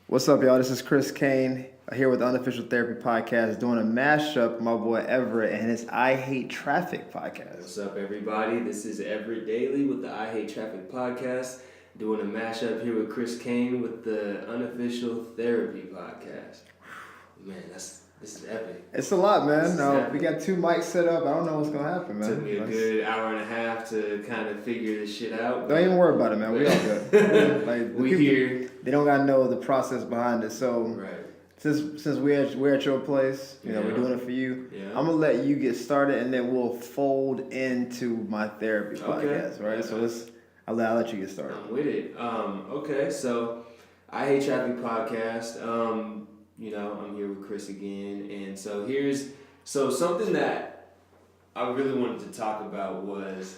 What's up, y'all? This is Chris Kane here with the Unofficial Therapy Podcast, doing a mashup with my boy Everett and his I Hate Traffic podcast. What's up, everybody? This is Everett Daily with the I Hate Traffic Podcast, doing a mashup here with Chris Kane with the Unofficial Therapy Podcast. Man, this is epic. It's a lot, man. No, we got two mics set up. I don't know what's gonna happen, man. Took me a good hour and a half to kind of figure this shit out. Don't even worry about it, man. We all good. We here. They don't gotta know the process behind it. So Right. since we're at your place, we're doing it for you. Yeah. I'm gonna let you get started, and then we'll fold into my therapy podcast, right? Okay. So I'll let you get started. I'm with it. Okay, so I Hate Traffic Podcast. I'm here with Chris again, and so something that I really wanted to talk about was,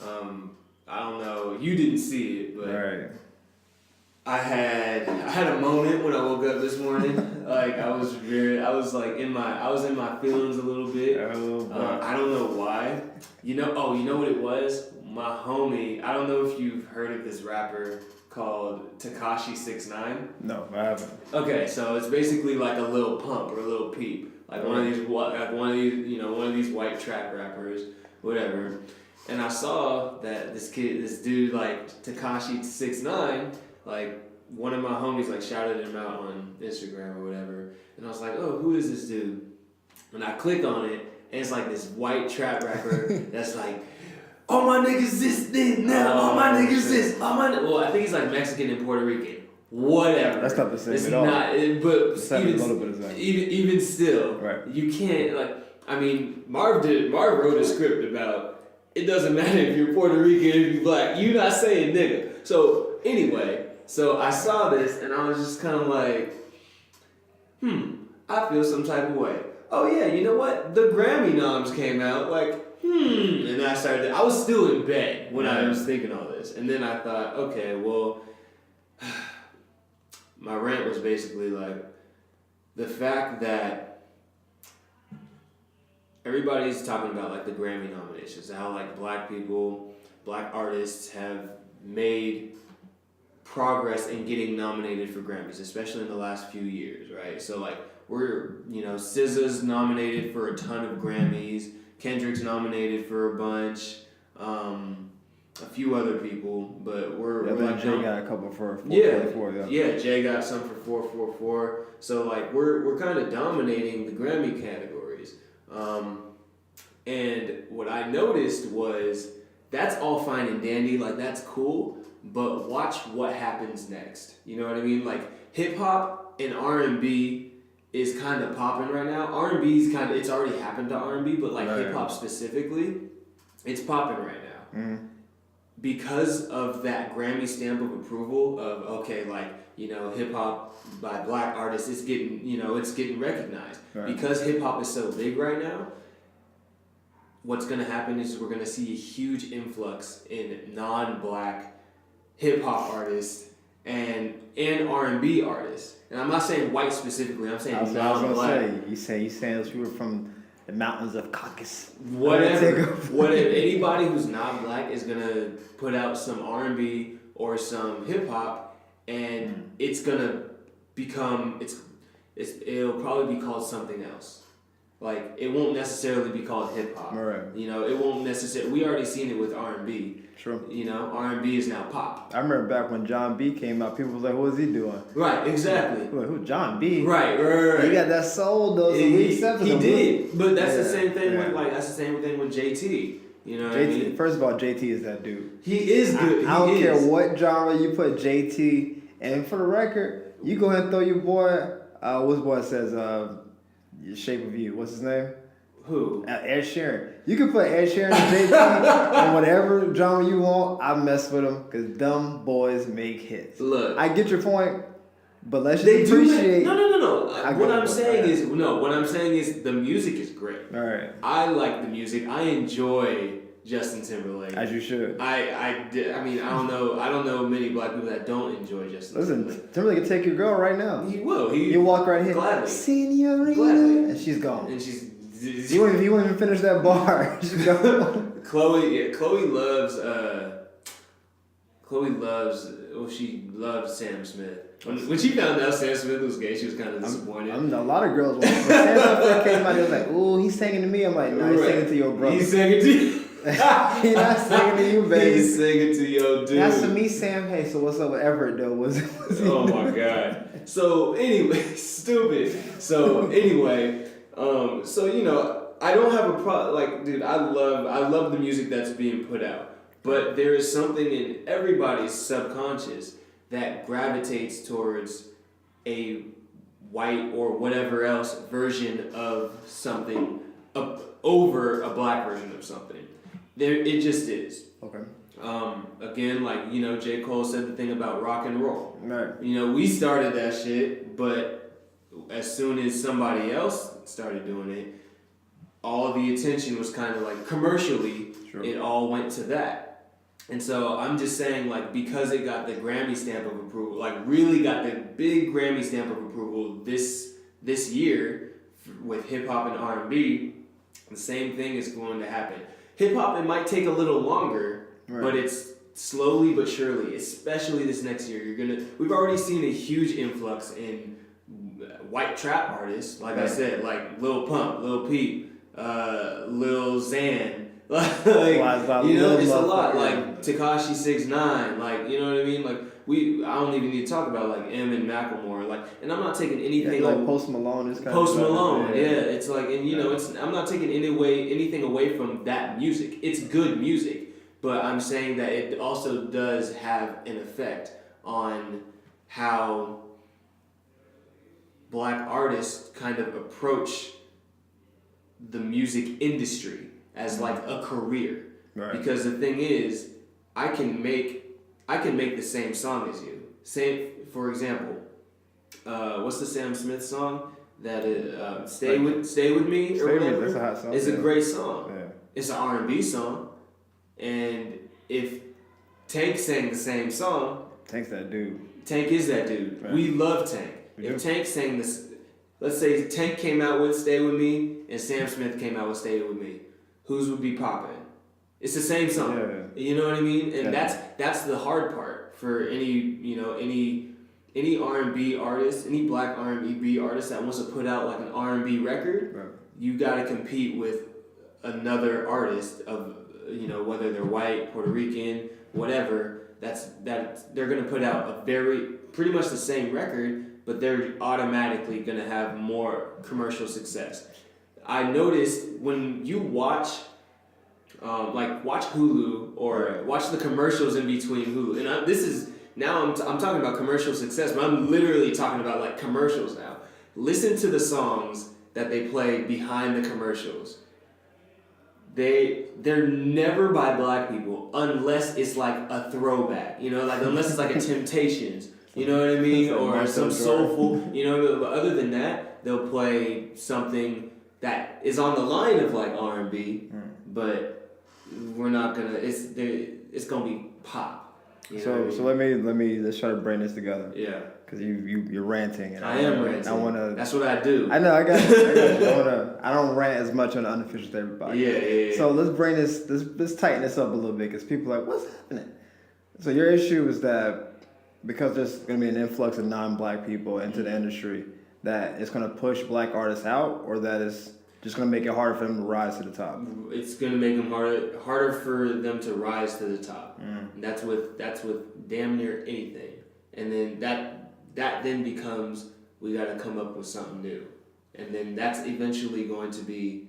I don't know, you didn't see it, but Right. I had a moment when I woke up this morning. Like I was in my feelings a little bit. I don't know why. You know what it was? My homie. I don't know if you've heard of this rapper called Tekashi 6ix9ine. No, I haven't. Okay, so it's basically like a Lil Pump or a Lil Peep, like one of these white trap rappers, whatever. And I saw that this dude like Tekashi 6ix9ine, like one of my homies like shouted him out on Instagram or whatever, and I was like, oh, who is this dude? And I click on it, and it's like this white trap rapper that's like, all my niggas this thing now, all my niggas this, well, I think he's like Mexican and Puerto Rican. Whatever. That's not the same it's at all. Not, but even still, right. You can't Marv wrote a script about it doesn't matter if you're Puerto Rican, if you're black, you're not saying nigga. So anyway, I saw this and I was just kind of like, I feel some type of way. Oh yeah, you know what? The Grammy noms came out, like, and I was still in bed when I was thinking all this. And then I thought, okay, well, my rant was basically like, the fact that everybody's talking about like the Grammy nominations, how like black artists have made progress in getting nominated for Grammys, especially in the last few years, right? So like SZA's nominated for a ton of Grammys, Kendrick's nominated for a bunch, a few other people, but we're like Jay got a couple for 444. Yeah, Jay got some for 444. So like we're kind of dominating the Grammy categories. And what I noticed was that's all fine and dandy, like that's cool, but watch what happens next. You know what I mean? Like hip hop and R&B is kind of popping right now. R&B is it's already happened to R&B, but like hip hop specifically, it's popping right now. Mm-hmm. Because of that Grammy stamp of approval of hip hop by black artists is getting recognized. Right. Because hip hop is so big right now, what's gonna happen is we're gonna see a huge influx in non-black hip hop artists and R&B artists. And I'm not saying white specifically, I'm saying non-black. You saying those people from the mountains of Caucasus. Whatever. Anybody who's not black is gonna put out some R&B or some hip hop, and it's gonna become it'll probably be called something else. Like it won't necessarily be called hip hop. Right. It won't necessarily. We already seen it with R&B. True. R&B is now pop. I remember back when John B came out, people was like, "What is he doing?" Right. Exactly. Like, who John B? Right. He got that soul though. So he did, but that's the same thing with JT. You know what I mean? First of all, JT is that dude. He is good. I don't care what genre you put JT, and for the record, you go ahead and throw your boy. What's boy says? Shape of You. What's his name? Who? Ed Sheeran. You can put Ed Sheeran and JT in whatever genre you want. I mess with them because dumb boys make hits. Look, I get your point, but let's just appreciate. No. What I'm saying is the music is great. All right. I like the music. I enjoy Justin Timberlake. As you should. I don't know many black people that don't enjoy Justin Timberlake. Listen, Timberlake can take your girl right now. He will. You walk right here. Gladly. Senorita. Gladly. And she's gone. And she's. He won't even finish that bar. She's gone. Chloe loves. She loves Sam Smith. When she found out Sam Smith was gay, she was kind of disappointed. A lot of girls, when Sam Smith came out, they was like, "Ooh, he's singing to me." I'm like, "No, he's singing to your brother." He's singing to you. He's not singing to you, baby. He's singing to your dude. That's to me, Sam. Hey, so what's up with Everett though? Oh my god. So anyway, stupid. So anyway, so you know, I don't have a problem. Like, dude, I love the music that's being put out, but there is something in everybody's subconscious that gravitates towards a white or whatever else version of something over a black version of something. It just is. Okay. Again, like, you know, J. Cole said the thing about rock and roll. Right. You know, we started that shit, but as soon as somebody else started doing it, all the attention was kind of like commercially, sure. It all went to that. And so I'm just saying, like, because it got the Grammy stamp of approval, like really got the big Grammy stamp of approval this year with hip hop and R&B, the same thing is going to happen. Hip hop, it might take a little longer, right. But it's slowly but surely, especially this next year, we've already seen a huge influx in white trap artists, like right. I said, like Lil Pump, Lil Peep, Lil Xan, like, you know, it's a lot, like Tekashi 6ix9ine, like, you know what I mean, like, I don't even need to talk about, like, M and Macklemore, like, and I'm not taking anything, like Post Malone is kind Post Malone, yeah, it's like, and you know, I'm not taking anything away from that music, it's good music, but I'm saying that it also does have an effect on how black artists kind of approach the music industry as like a career, right. Because the thing is, I can make the same song as you. For example, what's the Sam Smith song that Stay with Me or whatever? That's a hot song. It's a great song. Yeah. It's an R&B song, and if Tank sang the same song, Tank's that dude. Tank is that dude. Right. We love Tank. If Tank sang this, let's say Tank came out with Stay With Me and Sam Smith came out with Stay With Me, whose would be popping? It's the same song. Yeah. You know what I mean? And that's the hard part for any R&B artist, any black R&B artist that wants to put out like an R&B record, right. You got to compete with another artist of, you know, whether they're white, Puerto Rican, whatever, they're going to put out pretty much the same record, but they're automatically going to have more commercial success. I noticed when you watch Hulu or watch the commercials in between Hulu, and I'm talking about commercial success, but I'm literally talking about like commercials now. Listen to the songs that they play behind the commercials. They're never by black people unless it's like a throwback, you know, like unless it's like a Temptations, you know what I mean, or some soulful, you know. But other than that, they'll play something that is on the line of like R&B, but we're not gonna. It's gonna be pop. So let's try to bring this together. Yeah. Because you're ranting, and I am ranting. I wanna. That's what I do. I know. I got you. I don't rant as much on the unofficial therapy podcast. Yeah. So let's bring this. Let's tighten this up a little bit because people are like, what's happening? So your issue is that because there's going to be an influx of non-black people into the industry, that it's going to push black artists out, or that it's just going to make it harder for them to rise to the top. It's going to make them harder for them to rise to the top. And that's with damn near anything. And then that then becomes, we got to come up with something new. And then that's eventually going to be,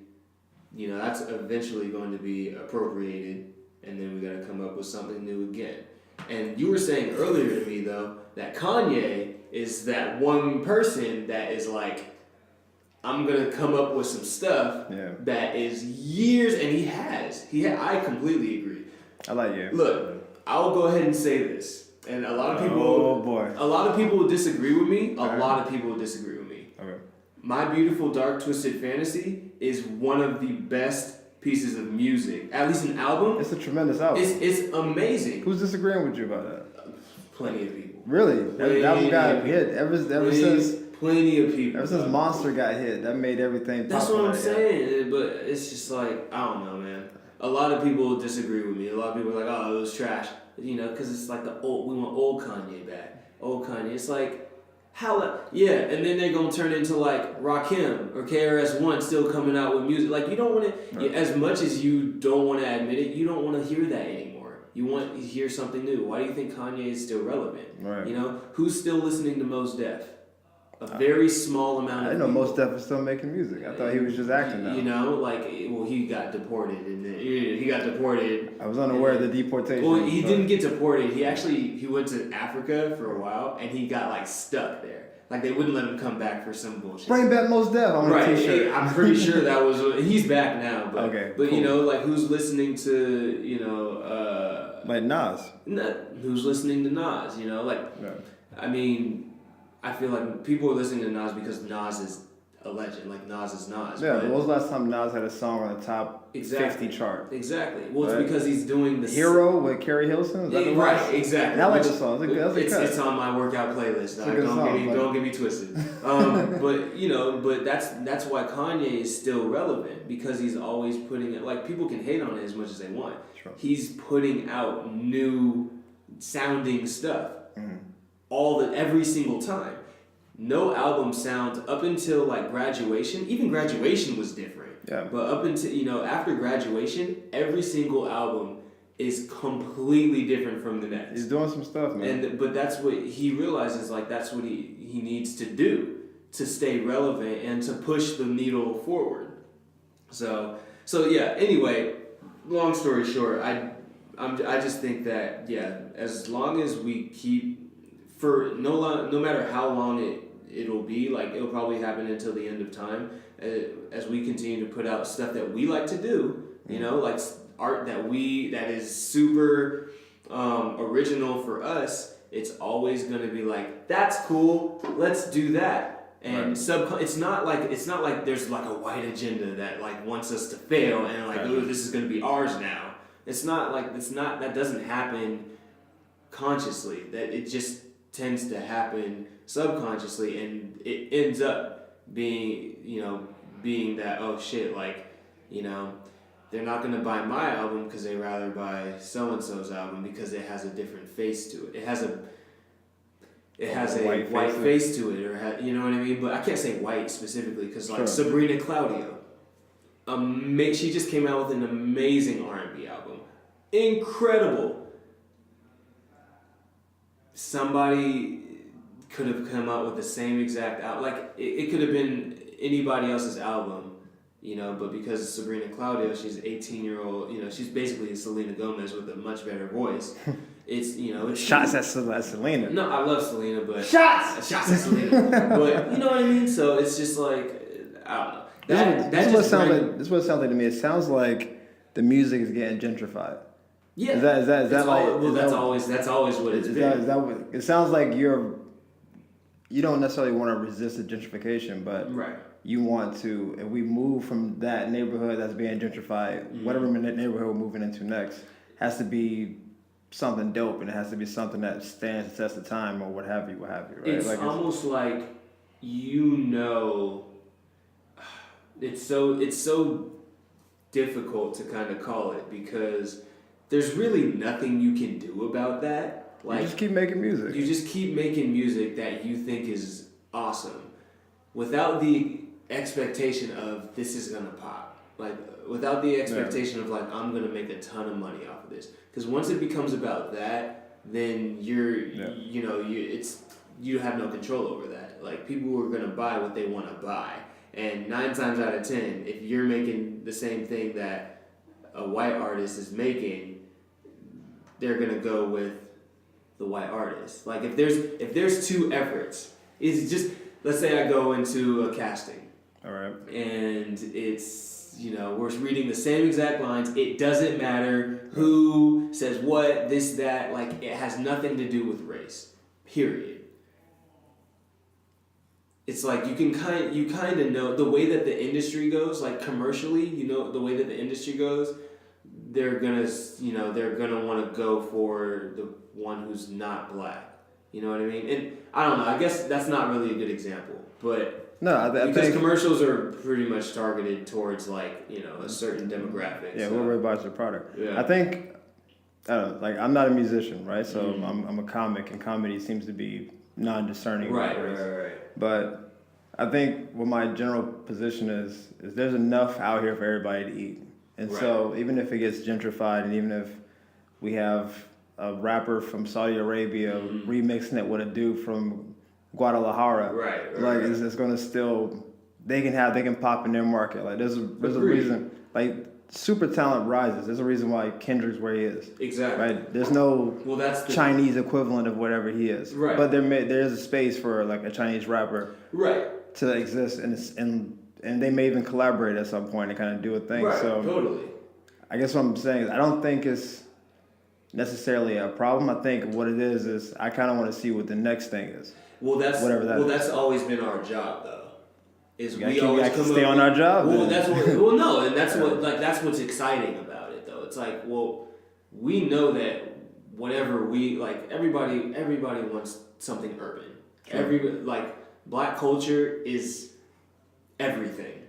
appropriated. And then we got to come up with something new again. And you were saying earlier to me, though, that Kanye is that one person that is like, I'm going to come up with some stuff that is years, and he has. I completely agree. I like you. Look, I'll go ahead and say this. And a lot of people will disagree with me. A lot of people will disagree with me. Okay. My Beautiful Dark Twisted Fantasy is one of the best pieces of music, at least an album. It's a tremendous album. It's amazing. Who's disagreeing with you about that? Plenty of people. Really? That album got hit ever since. Plenty of people. Ever since Monster got hit, that made everything. That's what I'm saying. But it's just like, I don't know, man. A lot of people disagree with me. A lot of people are like, oh, it was trash. You know, because it's like we want old Kanye back. old Kanye. It's like, yeah, and then they're gonna turn into like Rakim or KRS-One still coming out with music. Like you don't want to, as much as you don't want to admit it, you don't want to hear that anymore. You want to hear something new. Why do you think Kanye is still relevant? Right. You know, who's still listening to Mos Def? A very small amount of I didn't know people. Mos Def was still making music. I thought he was just acting now. You know, like, well, he got deported, and he got deported. I was unaware of the deportation. Well, he didn't get deported. He went to Africa for a while, and he got like stuck there. Like they wouldn't let him come back for some bullshit. Bring back Mos Def on a t-shirt. I'm pretty sure that was. He's back now, but okay, but cool. you know, like who's listening to like Nas? Who's listening to Nas? You know, like I mean. I feel like people are listening to Nas because Nas is a legend. Like Nas is Nas. Yeah, but when was the last time Nas had a song on the top 50 chart? Exactly. Well, it's because he's doing the Hero with Carrie Hilson. Is that the right, exactly. And I like the song. It's on my workout playlist. Don't get me twisted. But that's why Kanye is still relevant because he's always putting it. Like people can hate on it as much as they want. Sure. He's putting out new sounding stuff. Mm-hmm. Every single time. No album sounds up until like Graduation. Even Graduation was different. Yeah. But up until after Graduation, every single album is completely different from the next. He's doing some stuff, man. But that's what he realizes. Like that's what he needs to do to stay relevant and to push the needle forward. So yeah. Anyway, long story short, I just think that as long as we keep. For no matter how long it'll be, like it'll probably happen until the end of time, as we continue to put out stuff that we like to do, you know, like art that is super original for us. It's always gonna be like that's cool, let's do that. And it's not like there's like a white agenda that like wants us to fail and like oh this is gonna be ours now. That doesn't happen consciously. That it just tends to happen subconsciously, and it ends up being that oh shit, like they're not gonna buy my album because they rather buy so and so's album because it has a different face to it. It has a white face to it, or you know what I mean. But I can't say white specifically because like Sabrina Claudio, she just came out with an amazing R&B album, incredible. Somebody could have come out with the same exact album. Like, it could have been anybody else's album, but because Sabrina Claudio, she's 18-year-old, she's basically Selena Gomez with a much better voice. It's shots at Selena. No, I love Selena, but... Shots at Selena. But, you know what I mean? So, it's just like, I don't know. This is what it sounds like to me. It sounds like the music is getting gentrified. Yeah, is that like? Well, that's always what it's been. Is that what, it sounds like you don't necessarily want to resist the gentrification, but you want to. If we move from that neighborhood that's being gentrified, whatever neighborhood we're moving into next has to be something dope, and it has to be something that stands the test of time, or what have you, right? It's almost like it's so difficult to kind of call it because. There's really nothing you can do about that. Like you just keep making music. You just keep making music that you think is awesome, without the expectation of this is gonna pop. Like without the expectation of like I'm gonna make a ton of money off of this. Because once it becomes about that, then you have no control over that. Like people are gonna buy what they want to buy, and 9 times out of 10, if you're making the same thing that a white artist is making, they're gonna go with the white artist. Like if there's 2 efforts, it's just let's say I go into a casting, all right, and it's we're reading the same exact lines. It doesn't matter who says what, this, that. Like it has nothing to do with race. Period. It's like you kind of know the way that the industry goes, like commercially, the way that the industry goes, they're gonna want to go for the one who's not black. You know what I mean? And I don't know. I guess that's not really a good example, but because commercials are pretty much targeted towards like a certain demographic. Yeah, whoever buys your product. Yeah. I think I don't know, like I'm not a musician, right? So I'm a comic, and comedy seems to be non-discerning. Right. But I think what my general position is there's enough out here for everybody to eat. And so even if it gets gentrified, and even if we have a rapper from Saudi Arabia remixing it with a dude from Guadalajara, like it's gonna still they can pop in their market. Like there's a reason, like super talent rises. There's a reason why Kendrick's where he is. Exactly. Right. There's no that's the Chinese equivalent of whatever he is. Right. But there is a space for like a Chinese rapper. Right. To exist, and they may even collaborate at some point and kind of do a thing. Right. So Totally. I guess what I'm saying is I don't think it's necessarily a problem. I think what it is I kind of want to see what the next thing is. Well, that's always been our job, though. Is we always come stay on our job. Well, that's what. Well, no, and that's what that's what's exciting about it, though. It's like, well, we know that whatever we like, everybody wants something urban. Sure. Black culture is everything.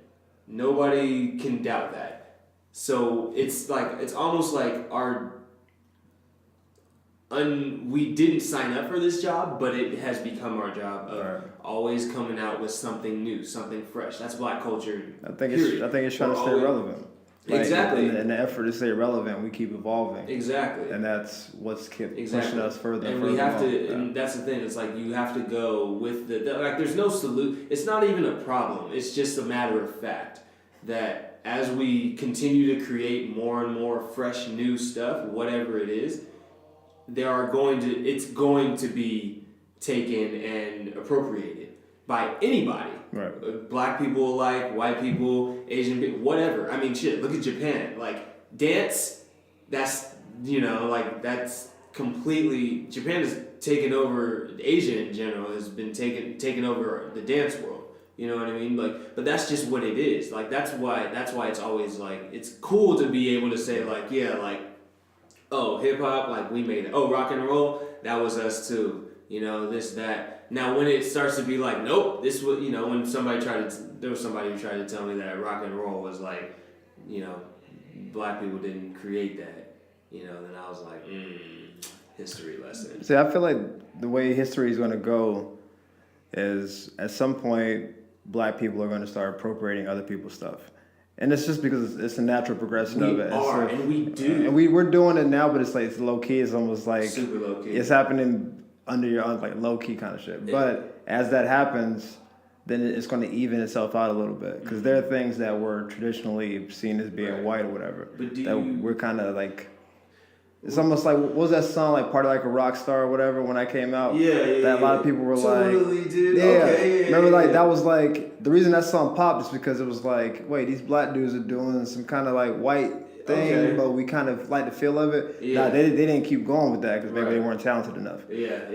Nobody can doubt that. So it's almost like we didn't sign up for this job, but it has become our job of always coming out with something new, something fresh. That's Black culture. I think it's trying to stay relevant. Exactly. In the effort to stay relevant, we keep evolving. Exactly. And that's what's pushing us further. And we have to. And that's the thing. It's like you have to go with there's no solution. It's not even a problem. It's just a matter of fact that as we continue to create more and more fresh new stuff, whatever it is, it's going to be taken and appropriated by anybody. Right. Black people alike, white people, Asian people, whatever. I mean, shit, look at Japan. Like, dance, that's completely, Japan has taken over, Asia in general has been taken over the dance world. You know what I mean? Like, but that's just what it is. Like, that's why it's always like, it's cool to be able to say like, yeah, like, oh, hip hop, like we made it. Oh, rock and roll, that was us too. You know, this, that. Now, when it starts to be like, nope, this was, when there was somebody who tried to tell me that rock and roll was like, Black people didn't create that, then I was like, history lesson. See, I feel like the way history is going to go is at some point, Black people are going to start appropriating other people's stuff. And it's just because it's a natural progression of it. And we do. And we're doing it now, but it's low key. It's almost like super low key. It's happening under your own, like low key kind of shit. But as that happens, then it's going to even itself out a little bit because there are things that were traditionally seen as being white or whatever we're kind of like. It's almost like, what was that song, like Part of Like a Rock Star or whatever, when I came out? That a lot of people were totally like... Did. Yeah. Okay, Remember, like, that was like... The reason that song popped is because it was like, wait, these Black dudes are doing some kind of like white thing, but we kind of like the feel of it. Yeah. Nah, they didn't keep going with that because maybe they weren't talented enough.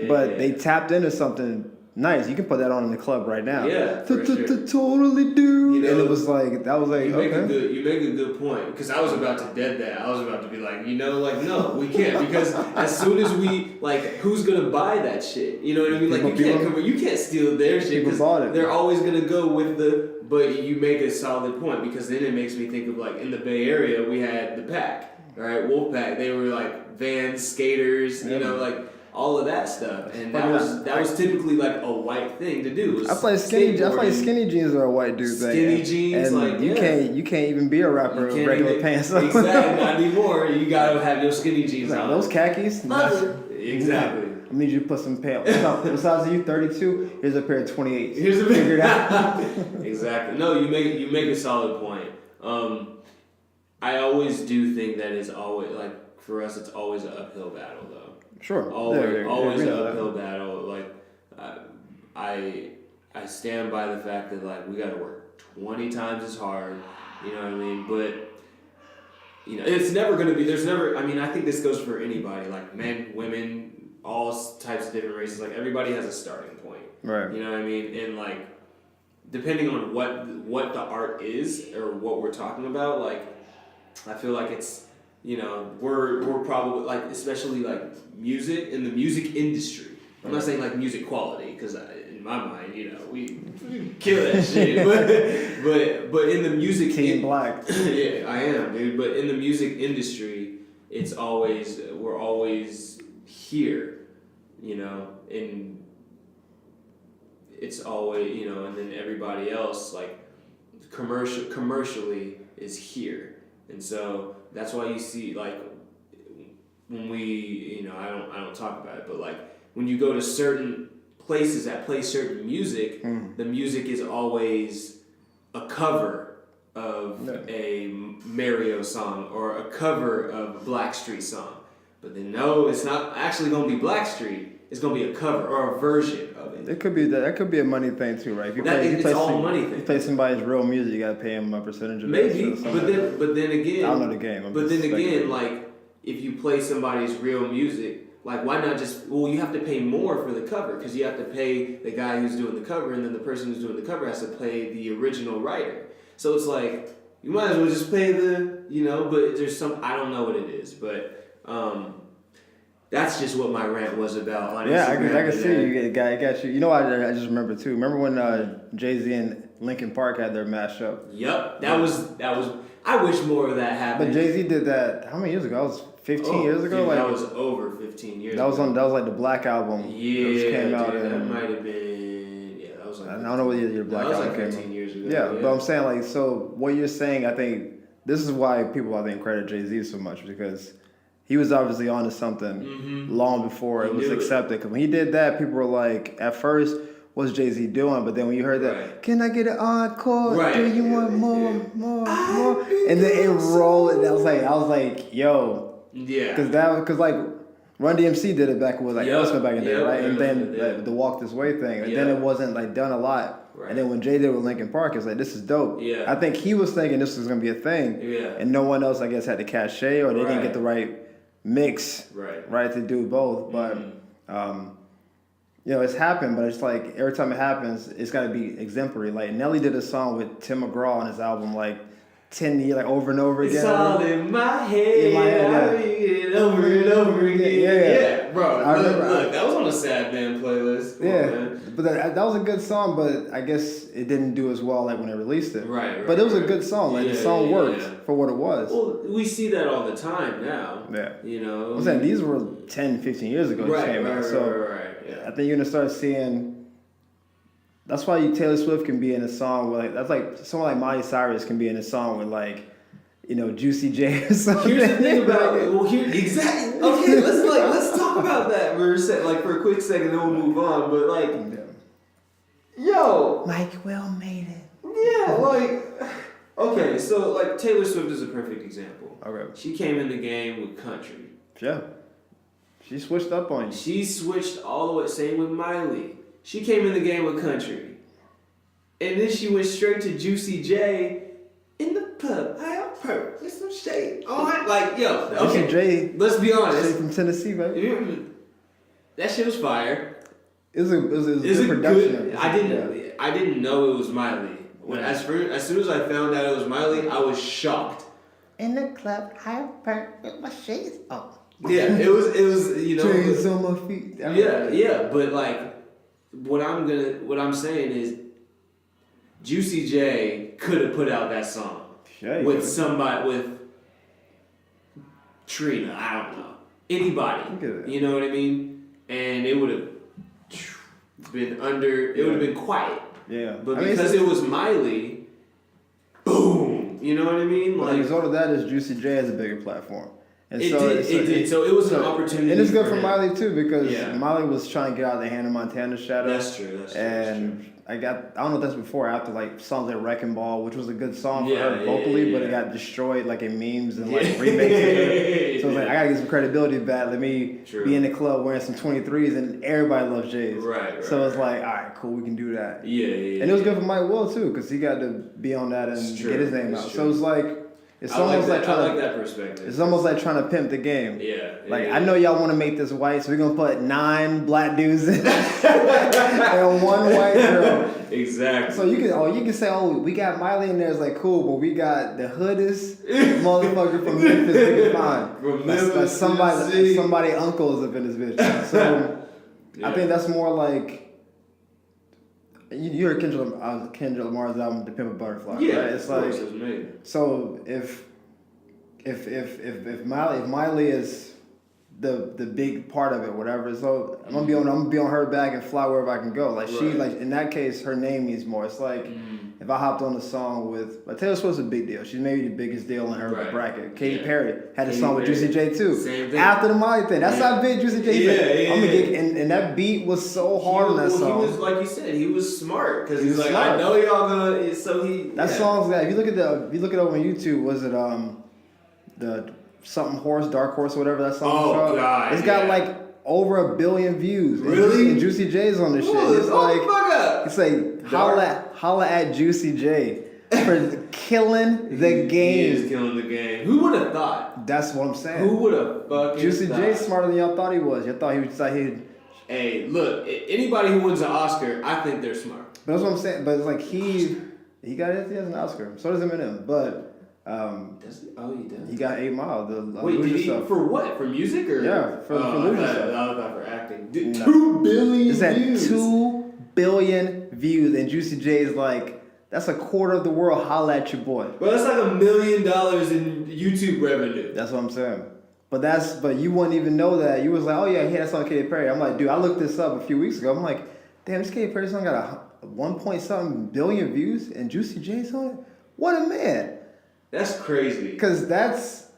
But they tapped into something nice. You can put that on in the club right now. Yeah, for sure. Totally do. And it was like, that was like, you make a good point because I was about to dead that. I was about to be like, no, we can't because as soon as we who's gonna buy that shit? You know what I mean? Like you can't steal their shit because they're always gonna go with the. But you make a solid point because then it makes me think of like in the Bay Area we had the Pack, right? Wolfpack. They were like Vans, skaters, all of that stuff, and that was typically like a white thing to do. I play skinny jeans are a white dude thing. Skinny jeans, and you can't even be a rapper with regular pants. Exactly, not anymore. You gotta have your skinny jeans on. Those khakis. Exactly. I need you to put some pants. What size are you? 32. Here's a pair of 28s. Here's a figure it out. Exactly. No, you make a solid point. I always do think that it's always like for us, it's always an uphill battle though. Sure. Always an uphill battle. Like, I stand by the fact that like we got to work 20 times as hard. You know what I mean? But it's never gonna be. There's never. I mean, I think this goes for anybody. Like men, women, all types of different races. Like everybody has a starting point. Right. You know what I mean? And like, depending on what the art is or what we're talking about, like, I feel like it's. We're probably like, especially like music in the music industry. I'm not saying like music quality because in my mind, we kill that shit. But in the music Team Black. yeah, I am, dude. But in the music industry, we're always here, you know, and it's always, you know, and then everybody else like commercially is here, and so that's why you see like when we, you know, I don't talk about it, but like when you go to certain places that play certain music, the music is always a cover of a Mario song or a cover of a Blackstreet song. But then no, it's not actually going to be Blackstreet. It's going to be a cover or a version of it. It could be that could be a money thing too, right? If you it's all a money thing. You play somebody's real music, you got to pay them a percentage of Maybe, that. but then again, I don't know the game. But then again, like if you play somebody's real music, like why not just? Well, you have to pay more for the cover because you have to pay the guy who's doing the cover, and then the person who's doing the cover has to pay the original writer. So it's like you might as well just pay the, you know. But there's some, I don't know what it is, but that's just what my rant was about on Instagram. I can see you got you. You know what I just remember too. Remember when Jay-Z and Linkin Park had their mashup? Yep, that was. I wish more of that happened. But Jay-Z did that how many years ago? That was 15 years ago. Dude, like, that was over 15 years. That was like the Black Album. Yeah, that just came out. That might have been. Yeah, that was like. I don't know what year Black Album came out. 15 years ago. Yeah, but I'm saying like, so what you're saying, I think this is why people credit Jay-Z so much, because he was obviously onto something long before it was accepted. Because when he did that, people were like, at first, what's Jay-Z doing? But then when you heard that, can I get an encore? Right. Do you want more? And then it rolled. And I was like, yo. Yeah. Because like Run DMC did it back with like Aerosmith back in the day, right? And then the Walk This Way thing. And then it wasn't like done a lot. Right. And then when Jay did with Linkin Park, it's like, this is dope. Yeah. I think he was thinking this was going to be a thing. Yeah. And no one else, I guess, had the cachet or they didn't get the right mix right to do both. But, you know, it's happened, but it's like every time it happens, it's got to be exemplary. Like Nelly did a song with Tim McGraw on his album like 10 years, like over and over again. It's all in my head. I read it over and over again. Yeah, bro. Look, that was on a Sad Man playlist. But that was a good song, but I guess it didn't do as well like when they released it. Right. But it was a good song. Like the song worked for what it was. Well, we see that all the time now. Yeah. You know. I'm saying these were 10, 15 years ago. Right. I think you're gonna start seeing. That's why Taylor Swift can be in a song with like, that's like someone like Miley Cyrus can be in a song with like, you know, Juicy J or something. Here's the thing about it. Well, exactly. Okay, let's talk about that for a quick second, then we'll move on. But like, yo, Mike Will made it. Yeah, like, okay, so like Taylor Swift is a perfect example. Okay. She came in the game with country. Yeah. She switched up on you. She switched all the way. Same with Miley. She came in the game with country. And then she went straight to Juicy J in the pub. I have perp with some shade. Like, yo, okay. Juicy J. Let's be honest. Straight from Tennessee, baby. That shit was fire. It was a good production. I didn't know it was Miley. As soon as I found out it was Miley, I was shocked. In the club, I have perp with my shades on. Yeah, it was you know. Chains on my feet. Yeah, but like. What I'm saying is, Juicy J could have put out that song with Trina. I don't know, anybody. You know what I mean? And it would have been It would have been quiet. Yeah. But because it was Miley, boom. You know what I mean? Like the result of that is Juicy J has a bigger platform. And it did. So it was an opportunity. And it's good for Miley too, because Miley was trying to get out of the Hannah Montana shadow. That's true. And I don't know if that's before or after like songs like Wrecking Ball, which was a good song for her vocally, but it got destroyed like in memes and like remakes. So I was like, I gotta get some credibility back. Let me be in the club wearing some 23s, and everybody loves J's. Right. So it's like, all right, cool, we can do that. Yeah. And it was good for Mike Will too, because he got to be on that and get his name out. So it's like. It's almost like I like that perspective. It's almost like trying to pimp the game. Yeah. Like I know y'all want to make this white, so we're gonna put 9 black dudes in and 1 white girl. Exactly. So you can say, oh, we got Miley in there. It's like cool, but we got the hoodest motherfucker from Memphis. We can find. Somebody uncles up in this bitch. So I think that's more like. You heard Kendrick Lamar's album, "To Pimp a Butterfly." Yeah, right? It's like it was amazing. So if if Miley is the big part of it, whatever. So I'm gonna be on her back and fly wherever I can go. Like she like in that case, her name means more. It's like if I hopped on a song with Taylor Swift's a big deal. She's maybe the biggest deal in her bracket. Katy Perry had a song with Juicy J too. Same thing. After the Miley thing, that's how big Juicy J is. I'm gonna get and that beat was so hard on that song. He was like you said, he was smart because he's like, smart. I know y'all gonna. So he that song's got. If you look it over on YouTube, was it the something horse, dark horse, or whatever that song is called? God, it's got like over 1 billion views. Really? And Juicy J's on this shit. It's like it's like holla at Juicy J for killing the game. He is killing the game. Who would have thought? That's what I'm saying. Who would have fucking Juicy thought? J's smarter than y'all thought he was. Y'all thought he was like he'd. Hey, look, anybody who wins an Oscar, I think they're smart. But that's what I'm saying. But it's like he has an Oscar. So does Eminem. But does he? Oh, he does. he got 8 Mile. Wait, did he for what? For music or? Yeah, for Lose Yourself. I thought for acting. 2 billion it's at views. 2 billion views, and Juicy J is like, that's a quarter of the world. Holla at your boy. Well, that's like $1 million in YouTube revenue. That's what I'm saying. But you wouldn't even know that. You was like, oh yeah, that's on Katy Perry. I'm like, dude, I looked this up a few weeks ago. I'm like, damn, this Katy Perry song got a 1-point-something billion views, and Juicy J's on it. What a man! That's crazy. Because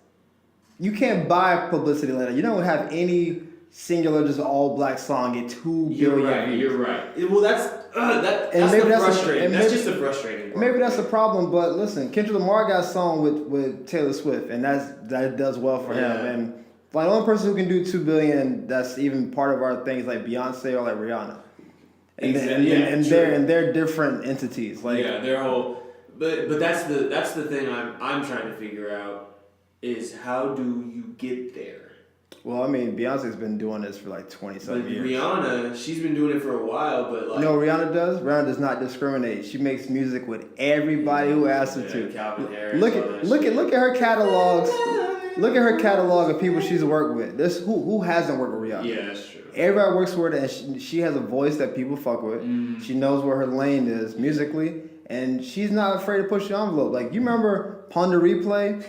you can't buy publicity like that. You don't have any singular, just all black song get 2 billion views. You're right. Well, that's frustrating. That's just a frustrating part. Maybe that's a problem, but listen, Kendrick Lamar got a song with Taylor Swift, and that does well for him. And like the only person who can do 2 billion, that's even part of our things like Beyonce or like Rihanna. And they're different entities. Like their whole. But that's the thing I'm trying to figure out is how do you get there? Well, I mean, Beyonce's been doing this for like 20-something years. Rihanna, she's been doing it for a while, but like... You know what Rihanna does? Rihanna does not discriminate. She makes music with everybody who asks her to. Calvin Harris, look at her catalogs. Look at her catalog of people she's worked with. Who hasn't worked with Rihanna? Yeah, that's true. Everybody works with her, and she has a voice that people fuck with. Mm. She knows where her lane is musically, and she's not afraid to push the envelope. Like, you remember Ponder Replay?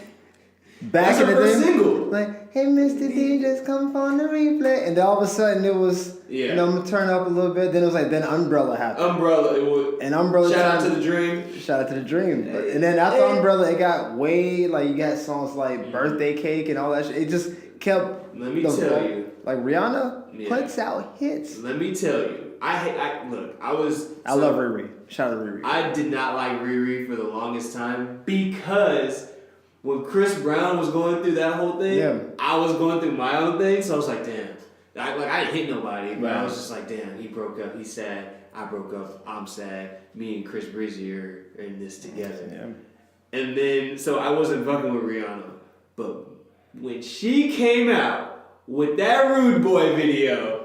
Back in the day, single. Like, hey, Mr. D, just come on the replay. And then all of a sudden it was, I'm going to turn up a little bit. Then it was like, then Umbrella happened. Umbrella. Shout out to the Dream. Shout out to the Dream. And then after Umbrella, it got way, like, you got songs like Birthday Cake and all that shit. It just kept. Let me tell you. Like, Rihanna puts out hits. Let me tell you. I love Riri. Shout out to Riri. I did not like Riri for the longest time because when Chris Brown was going through that whole thing, I was going through my own thing, so I was like, damn. I didn't hit nobody, but I was just like, damn, he broke up, he's sad, I broke up, I'm sad, me and Chris Breezy are in this together. Yeah. And then, so I wasn't fucking with Rihanna, but when she came out with that Rude Boy video,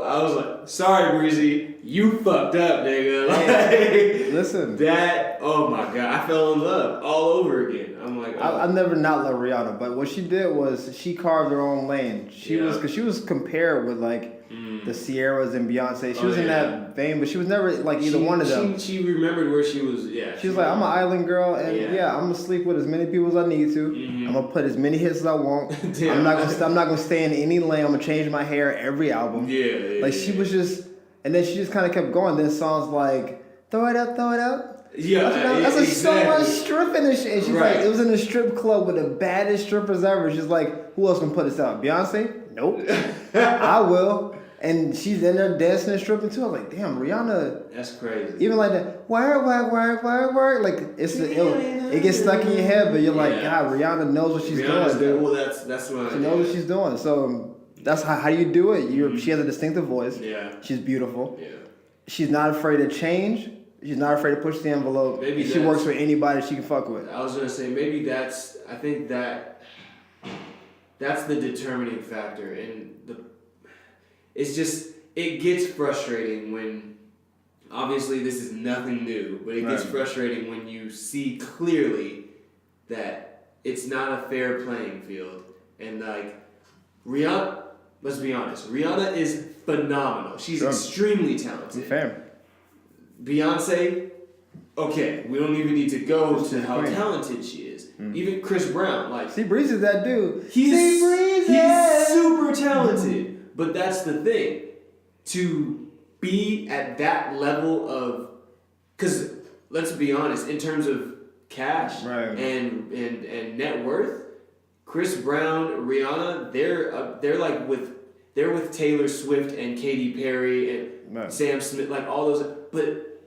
I was like, sorry, Breezy, you fucked up, nigga. Like, listen. Oh my God, I fell in love all over again. I'm like, I've never not loved Rihanna, but what she did was she carved her own lane. She was compared with like the Sierras and Beyonce. She was in that vein, but she was never like either one of them. She remembered where she was. Yeah. She was like, I'm an island girl, and I'm gonna sleep with as many people as I need to. Mm-hmm. I'm gonna put as many hits as I want. I'm not gonna stay in any lane. I'm gonna change my hair every album. Like she was just, and then she just kind of kept going. Then songs like Throw It Up, Throw It Up. Yeah, that's like so much stripping and shit. And she's like, it was in a strip club with the baddest strippers ever. She's like, who else can put this out? Beyonce? Nope. I will. And she's in there dancing and stripping too. I was like, damn, Rihanna. That's crazy. Even like that, work. Like it gets stuck in your head, but you're like, God, Rihanna knows what she's doing, dude. Well, that's what she knows what she's doing. So that's how you do it. She has a distinctive voice. Yeah. She's beautiful. Yeah. She's not afraid to change. She's not afraid to push the envelope. Maybe she works with anybody she can fuck with. I was gonna say maybe that's the determining factor, and it gets frustrating when obviously this is nothing new, but it gets frustrating when you see clearly that it's not a fair playing field, and like Rihanna. Let's be honest. Rihanna is phenomenal. She's extremely talented. Fair. Beyonce, Okay, we don't even need to go to how Queen. talented she is. Even Chris Brown, like See, Breezy's that dude. he's Breezy. super talented. But that's the thing, to be at that level of, because let's be honest, in terms of cash and net worth, Chris Brown, Rihanna, they're with Taylor Swift and Katy Perry and Sam Smith, like all those. But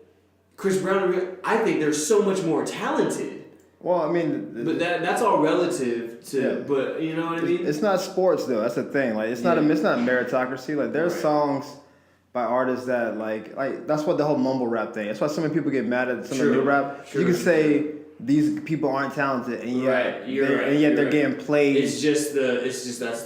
Chris Brown and Rihanna, I think they're so much more talented. Well, I mean, But that's all relative to. But you know what I mean. it's not sports though. That's the thing. Like it's not meritocracy. Like there's songs by artists that like that's what the whole mumble rap thing. That's why so many people get mad at some of the new rap. You can say these people aren't talented, and yet they're getting played. It's just that's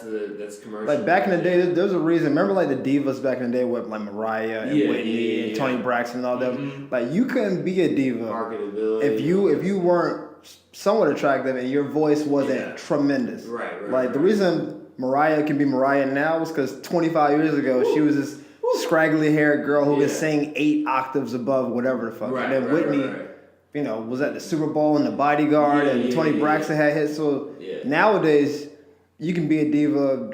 commercial. Like back in the day, there's a reason. Remember, like the divas back in the day with like Mariah and Whitney and Toni Braxton and all them. Like you couldn't be a diva marketability if you weren't somewhat attractive and your voice wasn't tremendous. Right. The reason Mariah can be Mariah now was because 25 years ago she was this scraggly haired girl who could sing 8 octaves above whatever the fuck. And then Whitney, you know, was at the Super Bowl and The Bodyguard and Toni Braxton had hits. So nowadays you can be a diva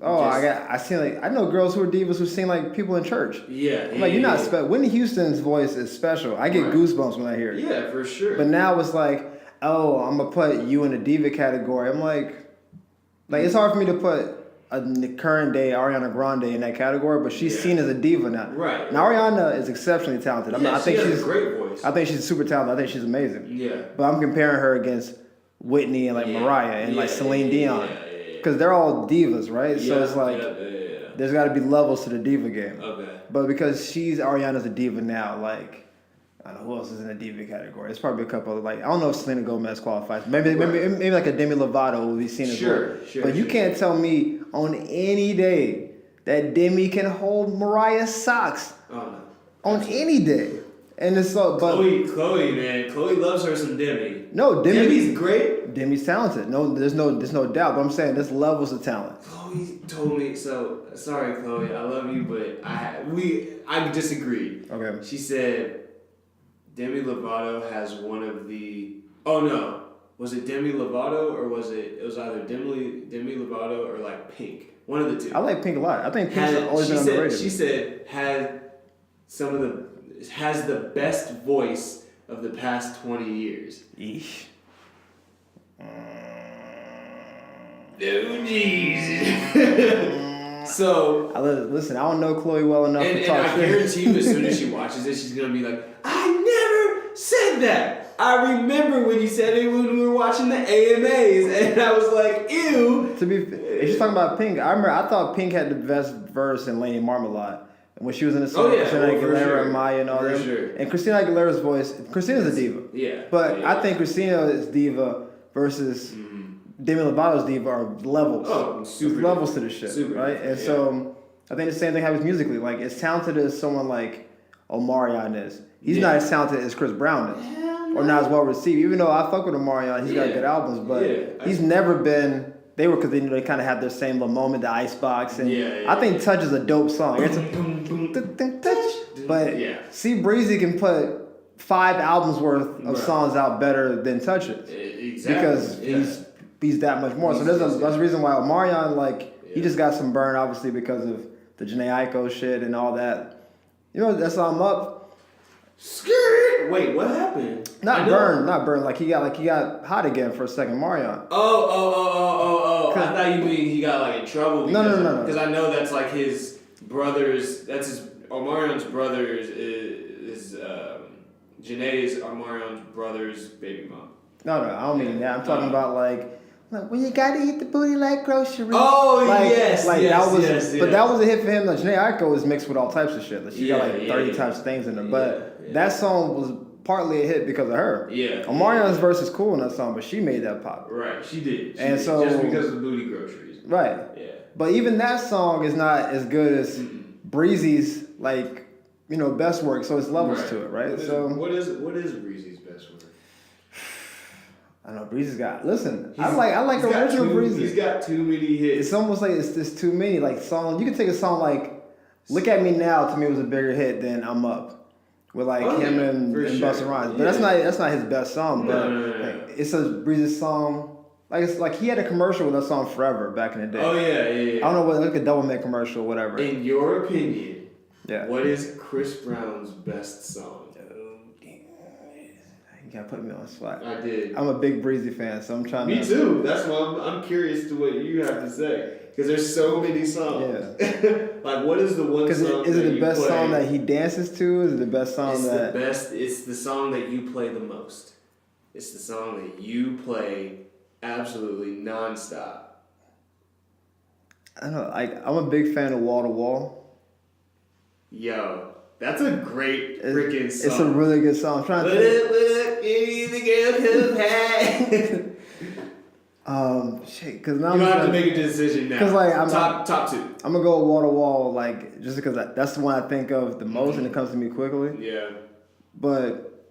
I know girls who are divas who sing like people in church. Like you're not special. Whitney Houston's voice is special. I get goosebumps when I hear it. Yeah, for sure. But now it's like, oh, I'm gonna put you in the diva category. I'm like it's hard for me to put a current day Ariana Grande in that category, but she's seen as a diva now. Right. Now Ariana is exceptionally talented. I think she's a great voice. I think she's super talented. I think she's amazing. Yeah. But I'm comparing her against Whitney and like Mariah and like Celine Dion. Because they're all divas, right? So it's like there's got to be levels to the diva game. Okay. But because Ariana's a diva now, like I don't know who else is in the diva category. It's probably a couple of like I don't know if Selena Gomez qualifies. Maybe like a Demi Lovato will be seen as well. But you can't tell me on any day that Demi can hold Mariah's socks. Oh no. On any day. And it's so, but Chloe, man, Chloe loves her some Demi. No, Demi's great. Demi's talented. No, there's no doubt. But I'm saying there's levels of talent. Chloe told me so. Sorry, Chloe, I love you, but I disagreed. Okay. She said Demi Lovato has one of the. Oh no, was it Demi Lovato or was it? It was either Demi Lovato or like Pink. One of the two. I like Pink a lot. I think Pink's always been underrated. She said has the best voice of the past 20 years. Eesh. Oh, jeez. So listen, I don't know Chloe well enough to talk shit. And I guarantee you, as soon as she watches it, she's gonna be like, "I never said that. I remember when you said it when we were watching the AMAs, and I was like, ew." To be, if you're talking about Pink, I thought Pink had the best verse in Lady Marmalade. When she was in the song, Christina Aguilera and Maya and all that. And Christina Aguilera's voice, Christina's a diva. Yeah. But I think Christina's diva versus Demi Lovato's diva are levels. Oh, super. There's levels to this shit, right? And so I think the same thing happens musically. Like as talented as someone like Omarion is, he's not as talented as Chris Brown is, or not as well received. Even though I fuck with Omarion, he's got good albums, but he's never been. They were because they kind of had their same little moment, the Icebox, and I think "Touch" is a dope song. It's touch, but see, Breezy can put 5 albums worth of songs out better than "Touch" it, because he's that much more. So that's the reason why Omarion he just got some burn, obviously because of the Jhené Aiko shit and all that. You know, that's why I'm up. Skirt. Wait, what happened? Not burn. Like he got hot again for a second, Marion. Oh. I thought you mean he got in trouble. Because, no. Because I know that's his brother's. That's Omarion's brother is Janae's Omarion's brother's baby mom. No, I don't mean that. I'm talking about when you gotta eat the booty like groceries. Oh, yes. But that was a hit for him. Jhené Aiko is mixed with all types of shit. She got 30 types of things in her. But that song was partly a hit because of her. Yeah. Omarion's verse is cool in that song, but she made that pop. Right, she did. So just because of the booty groceries. Right. Yeah. But even that song is not as good as Breezy's best work. So it's levels to it, right? What is Breezy's best work? I know Breezy's got. Listen, I like original Breezy. He's got too many hits. It's almost like it's too many songs. You can take a song like "Look at Me Now." To me, was a bigger hit than "I'm Up." with like him and Busta Rhymes. But that's not his best song. But like, it's a Breezy's song. Like it's like he had a commercial with that song Forever back in the day. Oh yeah. I don't know what, like a Double Mint commercial, whatever. In your opinion, yeah, what is Chris Brown's best song? You gotta put me on the spot. I did. I'm a big Breezy fan, so I'm trying Me too. That's why I'm curious to what you have to say. Because there's so many songs. Yeah. Like, what is the one song is it the best song that he dances to? Is it the best song It's the song that you play the most. It's the song that you play absolutely nonstop. I don't know. Like, I'm a big fan of Wall to Wall. Yo, that's a great freaking song. It's a really good song. I'm trying to shit, because now you don't have to make a decision now. Because like I'm top two. I'm gonna go Wall to Wall, like just because that's the one I think of the most, and it comes to me quickly. Yeah. But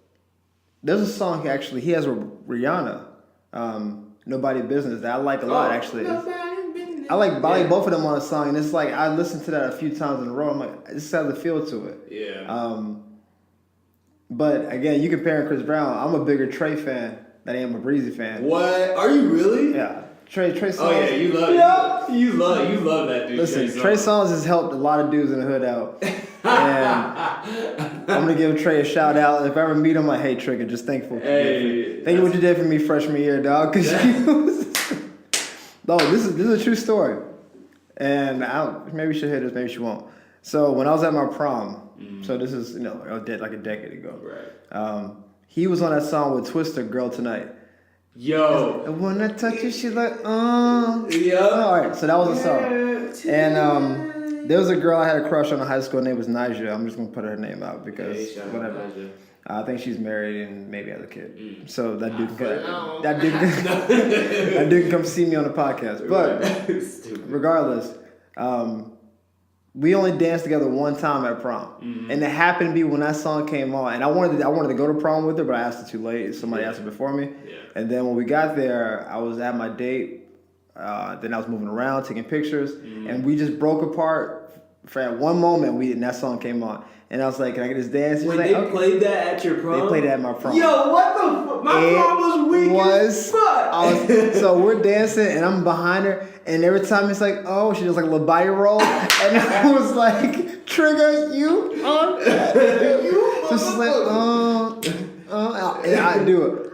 there's a song he has with Rihanna, Nobody Business, that I like a lot actually. I like both of them on a song, and it's like I listened to that a few times in a row. I'm like, this has a feel to it. Yeah. But again, you comparing Chris Brown, I'm a bigger Trey fan than I am a Breezy fan. What? Are you really? Yeah. Trey Songz. Oh yeah, you love that dude. Listen, Trey Songz has helped a lot of dudes in the hood out, and I'm gonna give Trey a shout out. If I ever meet him, I'm like, hey Trigger, just thankful. Thank you what you did for me freshman year, dog. Cause no, this is a true story, and maybe she hit this, maybe she won't. So when I was at my prom, so this is like a decade ago. Right. He was on that song with Twister, "Girl Tonight." Yo. And when I touch you, she's like, Yeah. All right, so that was the song. And there was a girl I had a crush on in high school. Her name was Nija. I'm just gonna put her name out because whatever. I think she's married and maybe has a kid. So that dude can come see me on the podcast. But regardless, we only danced together one time at prom, and it happened to be when that song came on. And I wanted to go to prom with her, but I asked her too late. Somebody asked her before me. Yeah. And then when we got there, I was at my date. Then I was moving around, taking pictures, and we just broke apart for at one moment. And that song came on, and I was like, "Can I get this dance?" Wait, they played that at your prom? They played it at my prom. Yo, what the fuck? My prom was weak as fuck. So we're dancing, and I'm behind her, and every time it's like, "Oh," she does like a little body roll, and I was like, "Trigger, you on that?" So she's like, and I do it.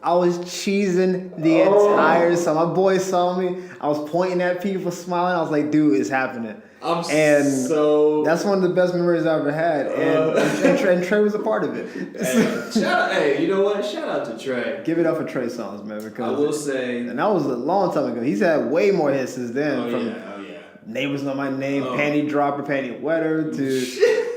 I was cheesing the entire song. My boy saw me. I was pointing at people, smiling. I was like, dude, it's happening. That's one of the best memories I ever had. And Trey was a part of it. Hey, you know what? Shout out to Trey. Give it up for Trey Songz, man. Because I will say. And that was a long time ago. He's had way more hits since then. Oh, from yeah. Neighbors Know My Name, Panty Dropper, Panty Wetter, to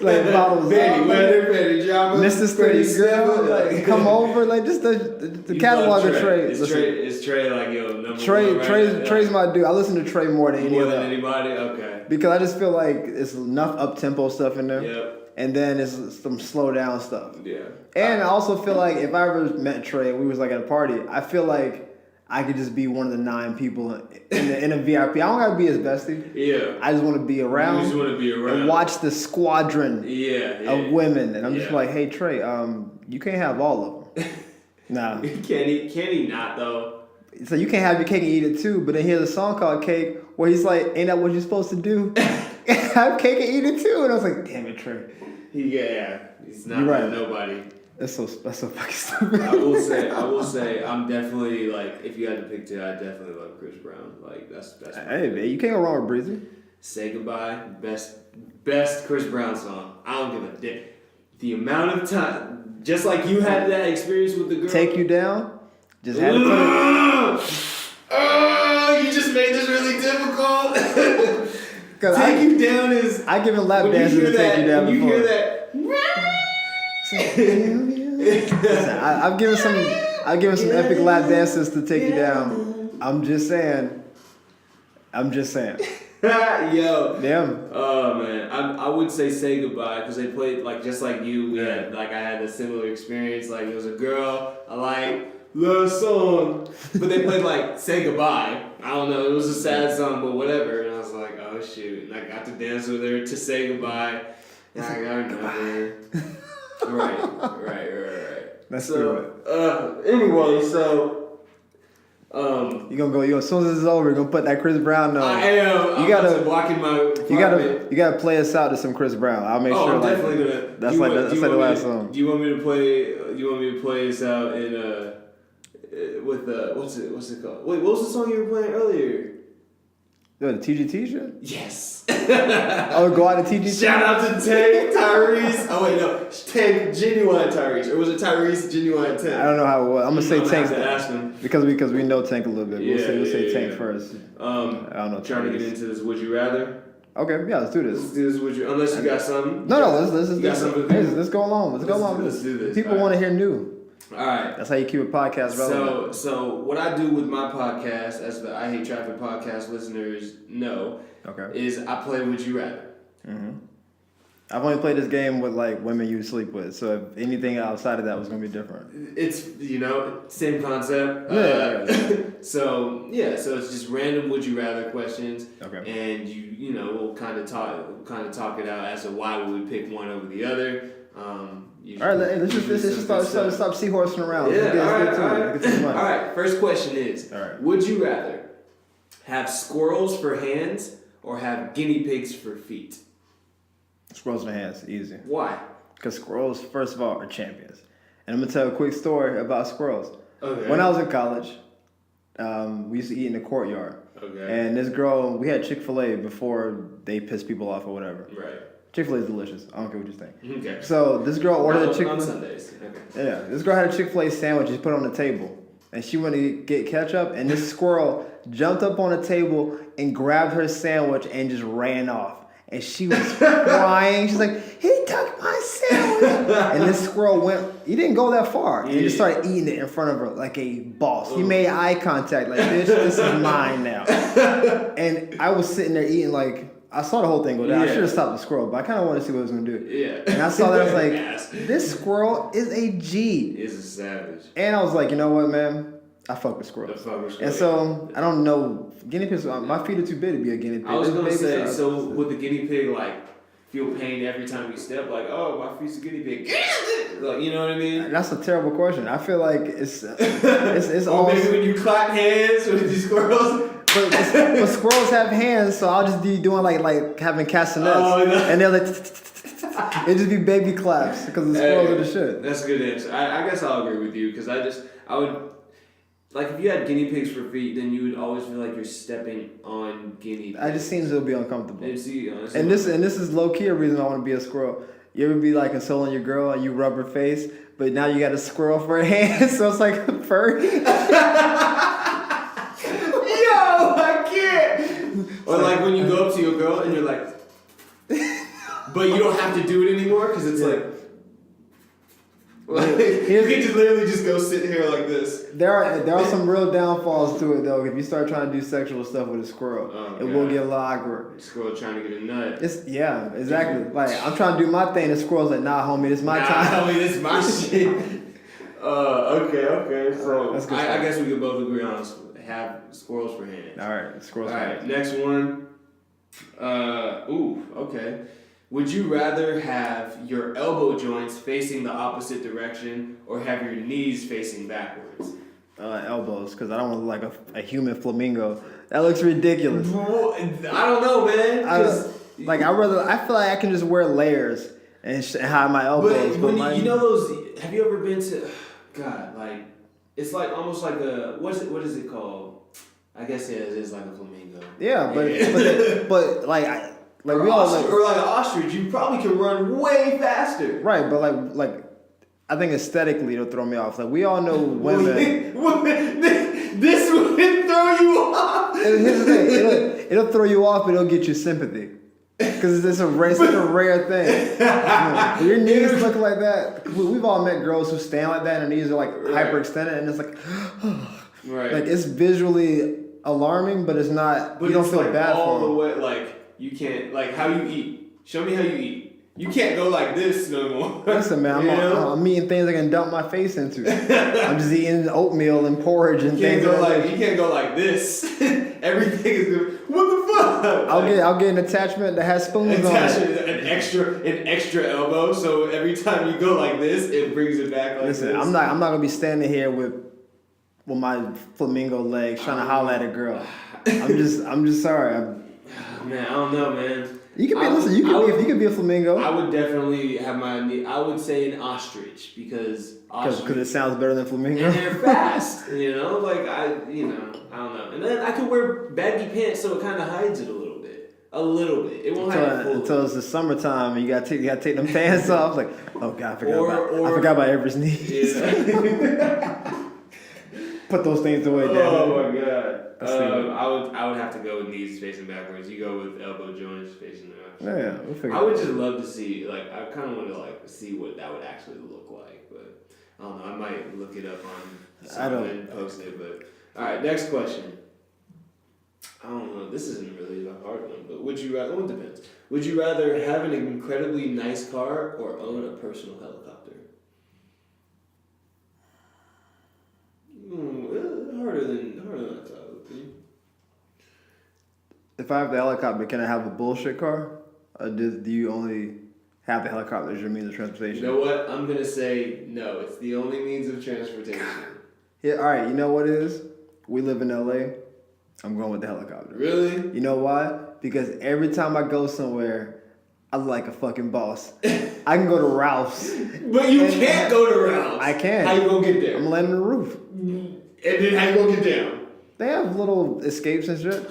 like Bottles Panty Wetter, Panty Dropper, Mr. Steady Girl, like, Come Over, like just the catalog of Trey. Is Trey like number one? Trey's my dude. I listen to Trey more than anybody. Okay. Because I just feel like it's enough up tempo stuff in there. Yep. And then it's some slow down stuff. Yeah. And I also feel like if I ever met Trey and we was like at a party, I feel like I could just be one of the 9 people in a VIP. I don't gotta be his bestie. Yeah. I just want to be around. You just want to be around and watch the squadron of women. And I'm just like, hey Trey, you can't have all of them. Nah. Can he not though? So you can't have your cake and eat it too. But then here's a song called Cake where he's like, ain't that what you're supposed to do? Have cake and eat it too. And I was like, damn it, Trey. He's not right. Nobody. That's so fucking stupid. I will say, I'm definitely like, if you had to pick two, I definitely love Chris Brown. Like that's. Hey man, you can't go wrong with Breezy. Say Goodbye, best Chris Brown song. I don't give a dick. The amount of time, just like you had that experience with the girl. Take You Down. Just had to put it. You just made this really difficult. Take You Down is. I give him lap dances to Take You Down before. You hear that? Listen, I've given some epic lap dances to Take You Down. I'm just saying. Yo. Damn. Oh man, I would say Goodbye because they played like just like you. We had I had a similar experience. Like it was a girl I like love song, but they played like Say Goodbye. I don't know. It was a sad song, but whatever. And I was like, oh shoot. And I got to dance with her to Say Goodbye. And I got her number. Right. That's good. Anyway, so. You gonna go? As soon as this is over, you're gonna put that Chris Brown. I am. You gotta walk in my apartment. You gotta play us out to some Chris Brown. I'll make sure. I'm definitely gonna. That's like the last song. Do you want me to play? You want me to play us out in with what's it called? Wait, what was the song you were playing earlier? The TGT shit? Yes. Oh, go out to TGT. Shout out to Tank, Tyrese. Oh wait, no, Tank, Genuine Tyrese, or was it Tyrese, Genuine Tank? I don't know how it was. I'm gonna say Tank. Have to ask him because we know Tank a little bit. We'll say Tank first. I don't know. Trying to get into this. Would you rather? Okay, yeah, let's do this. Let's do this. Would you? Unless you got something. No. Let's go along. Let's do this. People want to hear new. All right. That's how you keep a podcast relevant. So what I do with my podcast, as the I Hate Traffic podcast listeners know, is I play Would You Rather. Mm-hmm. I've only played this game with like women you sleep with, so if anything outside of that was gonna be different. It's same concept. So it's just random Would You Rather questions. Okay. And we'll kind of talk it out as to why we would pick one over the other. All right, let's just stop seahorsing around. All right. First question is: Would you rather have squirrels for hands or have guinea pigs for feet? Squirrels in the hands, easy. Why? Because squirrels, first of all, are champions. And I'm gonna tell a quick story about squirrels. Okay. When I was in college, we used to eat in the courtyard. Okay. And this girl, we had Chick-fil-A before they pissed people off or whatever. Right. Chick-fil-A is delicious. I don't care what you think. Okay. So this girl ordered a Chick-fil-A. On Sundays. Okay. Yeah. This girl had a Chick-fil-A sandwich. She put it on the table. And she went to get ketchup. And this squirrel jumped up on the table and grabbed her sandwich and just ran off. And she was crying. She's like, he took my sandwich. And this squirrel he didn't go that far. And he just started eating it in front of her like a boss. He made eye contact like, bitch, this is mine now. And I was sitting there eating like, I saw the whole thing go down. I should have stopped the squirrel, but I kind of wanted to see what it was going to do. Yeah. And I saw that, I was like, this squirrel is a G. It's a savage. And I was like, you know what, man? I fuck with squirrels. And so, I don't know, guinea pigs, my feet are too big to be a guinea pig. I was going to say, so with the guinea pig, like, feel pain every time you step, like, oh, my feet's a guinea pig. Like, you know what I mean? That's a terrible question. I feel like it's or maybe when you clap hands with these squirrels. But squirrels have hands, so I'll just be doing like having castanets. Oh, no. And they're like, it just be baby claps because the squirrels are the shit. That's a good answer. I guess I'll agree with you because I would. Like, if you had guinea pigs for feet, then you would always feel like you're stepping on guinea pigs. I just seems it'll be uncomfortable. And this is low-key a reason I want to be a squirrel. You ever be, like, consoling your girl and you rub her face, but now you got a squirrel for a hand, so it's like furry? Yo, I can't! Or, like, when you go up to your girl and you're like... But you don't have to do it anymore, because it's like... you can just literally just go sit here like this. There are some real downfalls to it though. If you start trying to do sexual stuff with a squirrel, it will get a little awkward. Squirrel trying to get a nut. Exactly. Like I'm trying to do my thing. The squirrel's like, nah, homie, this is my time. Homie, this is my shit. Okay. So I guess we could both agree on have squirrels for hands. All right, squirrels for hands. Next one. Okay. Would you rather have your elbow joints facing the opposite direction or have your knees facing backwards? Elbows, because I don't want to look like a human flamingo. That looks ridiculous. I don't know, man. I feel like I can just wear layers and hide my elbows. But you know those? Have you ever been to? God, like it's like almost like a what is it called? I guess it is like a flamingo. Yeah, but like we all or like an ostrich, you probably can run way faster. Right, but like I think aesthetically it'll throw me off. Like we all know women. This would throw you off. Here's the thing, it'll throw you off, but it'll get you sympathy. Because it's such a rare thing. Your knees look like that. We've all met girls who stand like that and their knees are like hyperextended, and it's like, right. Like it's visually alarming, but it's not. But you don't feel like bad all for the way. Like you can't like how you eat. Show me how you eat. You can't go like this no more. Listen, man, I'm eating things I can dump my face into. I'm just eating oatmeal and porridge and things like that. You can't go like this. Everything is good. What the fuck? I'll get an attachment that has spoons on it. An extra elbow, so every time you go like this, it brings it back like Listen, this. I'm not gonna be standing here with my flamingo legs trying to holler at a girl. I'm just sorry. Man, I don't know, man. You could be a flamingo. I would definitely have I would say an ostrich because it sounds better than flamingo. And they're fast, you know. Like I don't know. And then I could wear baggy pants, so it kind of hides it a little bit. It won't hide it fully. Until it's the summertime, you gotta take them pants off. Like, oh god, I forgot about Everett's knees. Yeah. Put those things away. Oh my god. I would have to go with knees facing backwards. You go with elbow joints facing backwards. Yeah, we'll figure. I would just love to see, like, I kind of want to like see what that would actually look like, but I don't know. I might look it up on something and post it. But all right, next question. I don't know. This isn't really a hard one, but would you rather? Well, it depends. Would you rather have an incredibly nice car or own a personal helicopter? Harder than I thought it would be. If I have the helicopter, can I have a bullshit car? Or do you only have the helicopter as your means of transportation? You know what? I'm going to say no. It's the only means of transportation. Yeah, all right. You know what it is? We live in LA. I'm going with the helicopter. Really? You know why? Because every time I go somewhere, I look like a fucking boss. I can go to Ralph's. But you can't go to Ralph's. I can. How you going to get there? I'm landing on the roof. And then how you going to get down? They have little escapes and shit.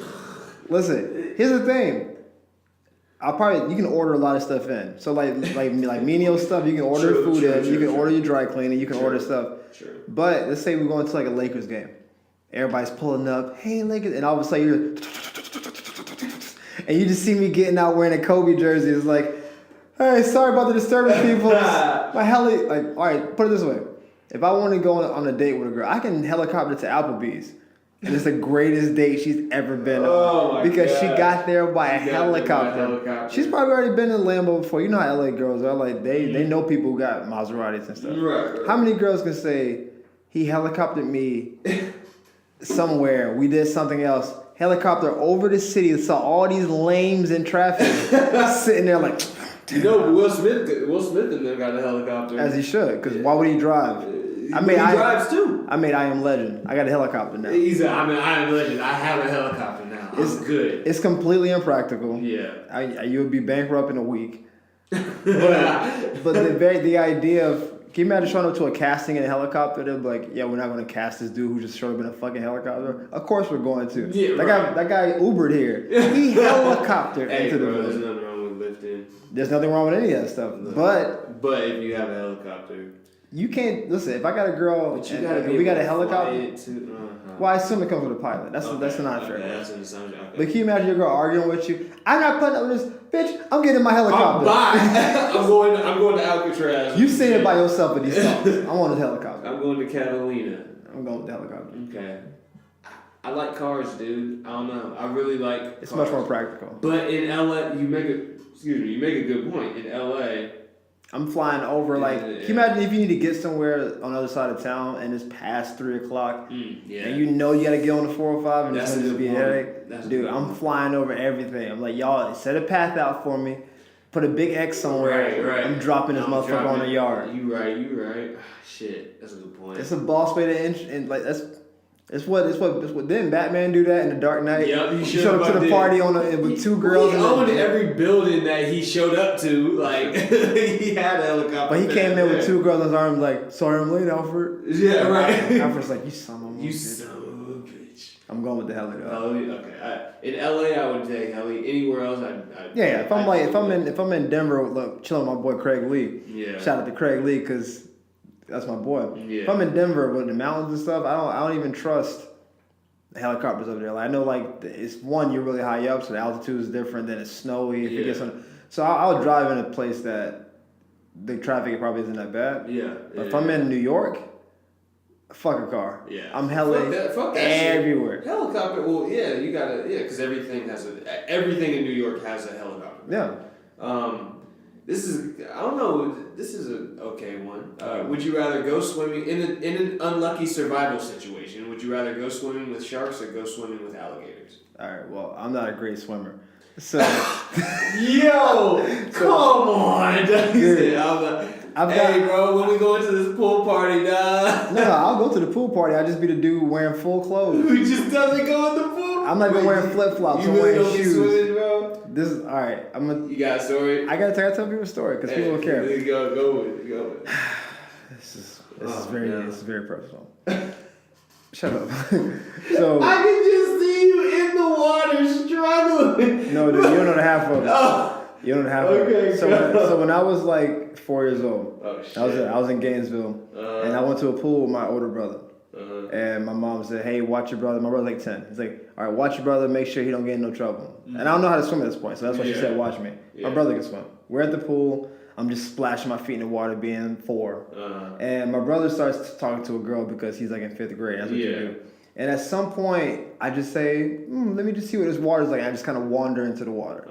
Listen, here's the thing. You can order a lot of stuff in. So like menial stuff, you can order food in. You can order your dry cleaning. You can order stuff. Sure. But let's say we're going to like a Lakers game. Everybody's pulling up. Hey, Lakers. And all of a sudden you're... And you just see me getting out wearing a Kobe jersey. It's like, hey, sorry about the disturbance, people. My heli... Like, all right, put it this way. If I want to go on a date with a girl, I can helicopter to Applebee's. And it's the greatest date she's ever been on. Because she got there by a helicopter. She's probably already been in Lambo before. You know how LA girls are. Like, they know people who got Maseratis and stuff. Right. How many girls can say, he helicoptered me somewhere, we did something else, helicopter over the city, saw all these lames in traffic, sitting there like... You know, Will Smith and them got a helicopter. As he should, because why would he drive? He drives too. I made I Am Legend. I got a helicopter now. I Am Legend. I have a helicopter now. It's good. It's completely impractical. Yeah. You would be bankrupt in a week. But the idea of... Can you imagine showing up to a casting in a helicopter? They'll be like, yeah, we're not going to cast this dude who just showed up in a fucking helicopter. Of course we're going to. Yeah, that guy Ubered here. He helicoptered into the there's building. nothing wrong with lifting. There's nothing wrong with any of that stuff. No. But if you have a helicopter... You can't... Listen, if I got a girl and we got a helicopter... Well, I assume it comes with a pilot. That's not fair. That's an assumption. Okay. But can you imagine your girl arguing with you? I'm not putting up with this. Bitch, I'm getting my helicopter. I'm going to Alcatraz. You sitting it by yourself with these thoughts. I'm on the helicopter. I'm going to Catalina. I'm going with the helicopter. Okay. I like cars, dude. I don't know. I really like It's cars. much more practical. But in LA, you make a good point. In LA, I'm flying over, Can you imagine if you need to get somewhere on the other side of town and it's past 3 o'clock and you know you got to get on the 405 and it's going to be a headache? Dude, I'm flying over everything. I'm like, y'all, set a path out for me. Put a big X somewhere. Right. I'm dropping this motherfucker on the yard. You right. Shit, that's a good point. It's a boss way to It's what didn't Batman do that in The Dark Knight? Yep, he showed up to the party with 2 girls. He owned every building that he showed up to. Like he had a helicopter. But he came in with 2 girls on his arm, like, sorry I'm late, Alfred. Yeah, right. Alfred's like, you son of a bitch. You son of a bitch. I'm going with the heli. Okay. In LA, I would take heli. Anywhere else, If I'm in Denver, look, chilling with my boy Craig Lee. Yeah. Shout out to Craig Lee because that's my boy. Yeah. If I'm in Denver with the mountains and stuff, I don't even trust the helicopters over there. Like, I know, like, it's one, you're really high up, so the altitude is different. Then it's snowy. If it gets so I'll drive in a place that the traffic probably isn't that bad. Yeah. But if I'm in New York, fuck a car. Yeah. I'm hella fuck that everywhere. Shit. Helicopter. Well, yeah, you gotta. Yeah, because everything in New York has a helicopter. Yeah. This is, I don't know, this is a okay one. Would you rather go swimming, in an unlucky survival situation, would you rather go swimming with sharks or go swimming with alligators? Alright, well, I'm not a great swimmer. So Yo, come on. Dude, Bro, when we go into this pool party, dog. No, I'll go to the pool party. I'll just be the dude wearing full clothes. Who just doesn't go in the pool? I'm not even wearing flip flops. I'm really wearing don't shoes. Swimming, bro? This is alright. You got a story? I gotta tell people a story because people don't care. Go with it. This is very personal. Shut up. So I can just see you in the water struggling. no, dude, you don't know the half of it. Oh. You don't have Okay, it. So when I was like 4 years old, I was in Gainesville, and I went to a pool with my older brother. And my mom said, "Hey, watch your brother." My brother's like 10. He's like, "All right, watch your brother. Make sure he don't get in no trouble." And I don't know how to swim at this point, so that's why she said, "Watch me." My brother can swim. We're at the pool. I'm just splashing my feet in the water, being 4. And my brother starts talking to a girl because he's like in 5th grade. That's what you do. And at some point, I just say, "Let me just see what this water's like." And I just kind of wander into the water.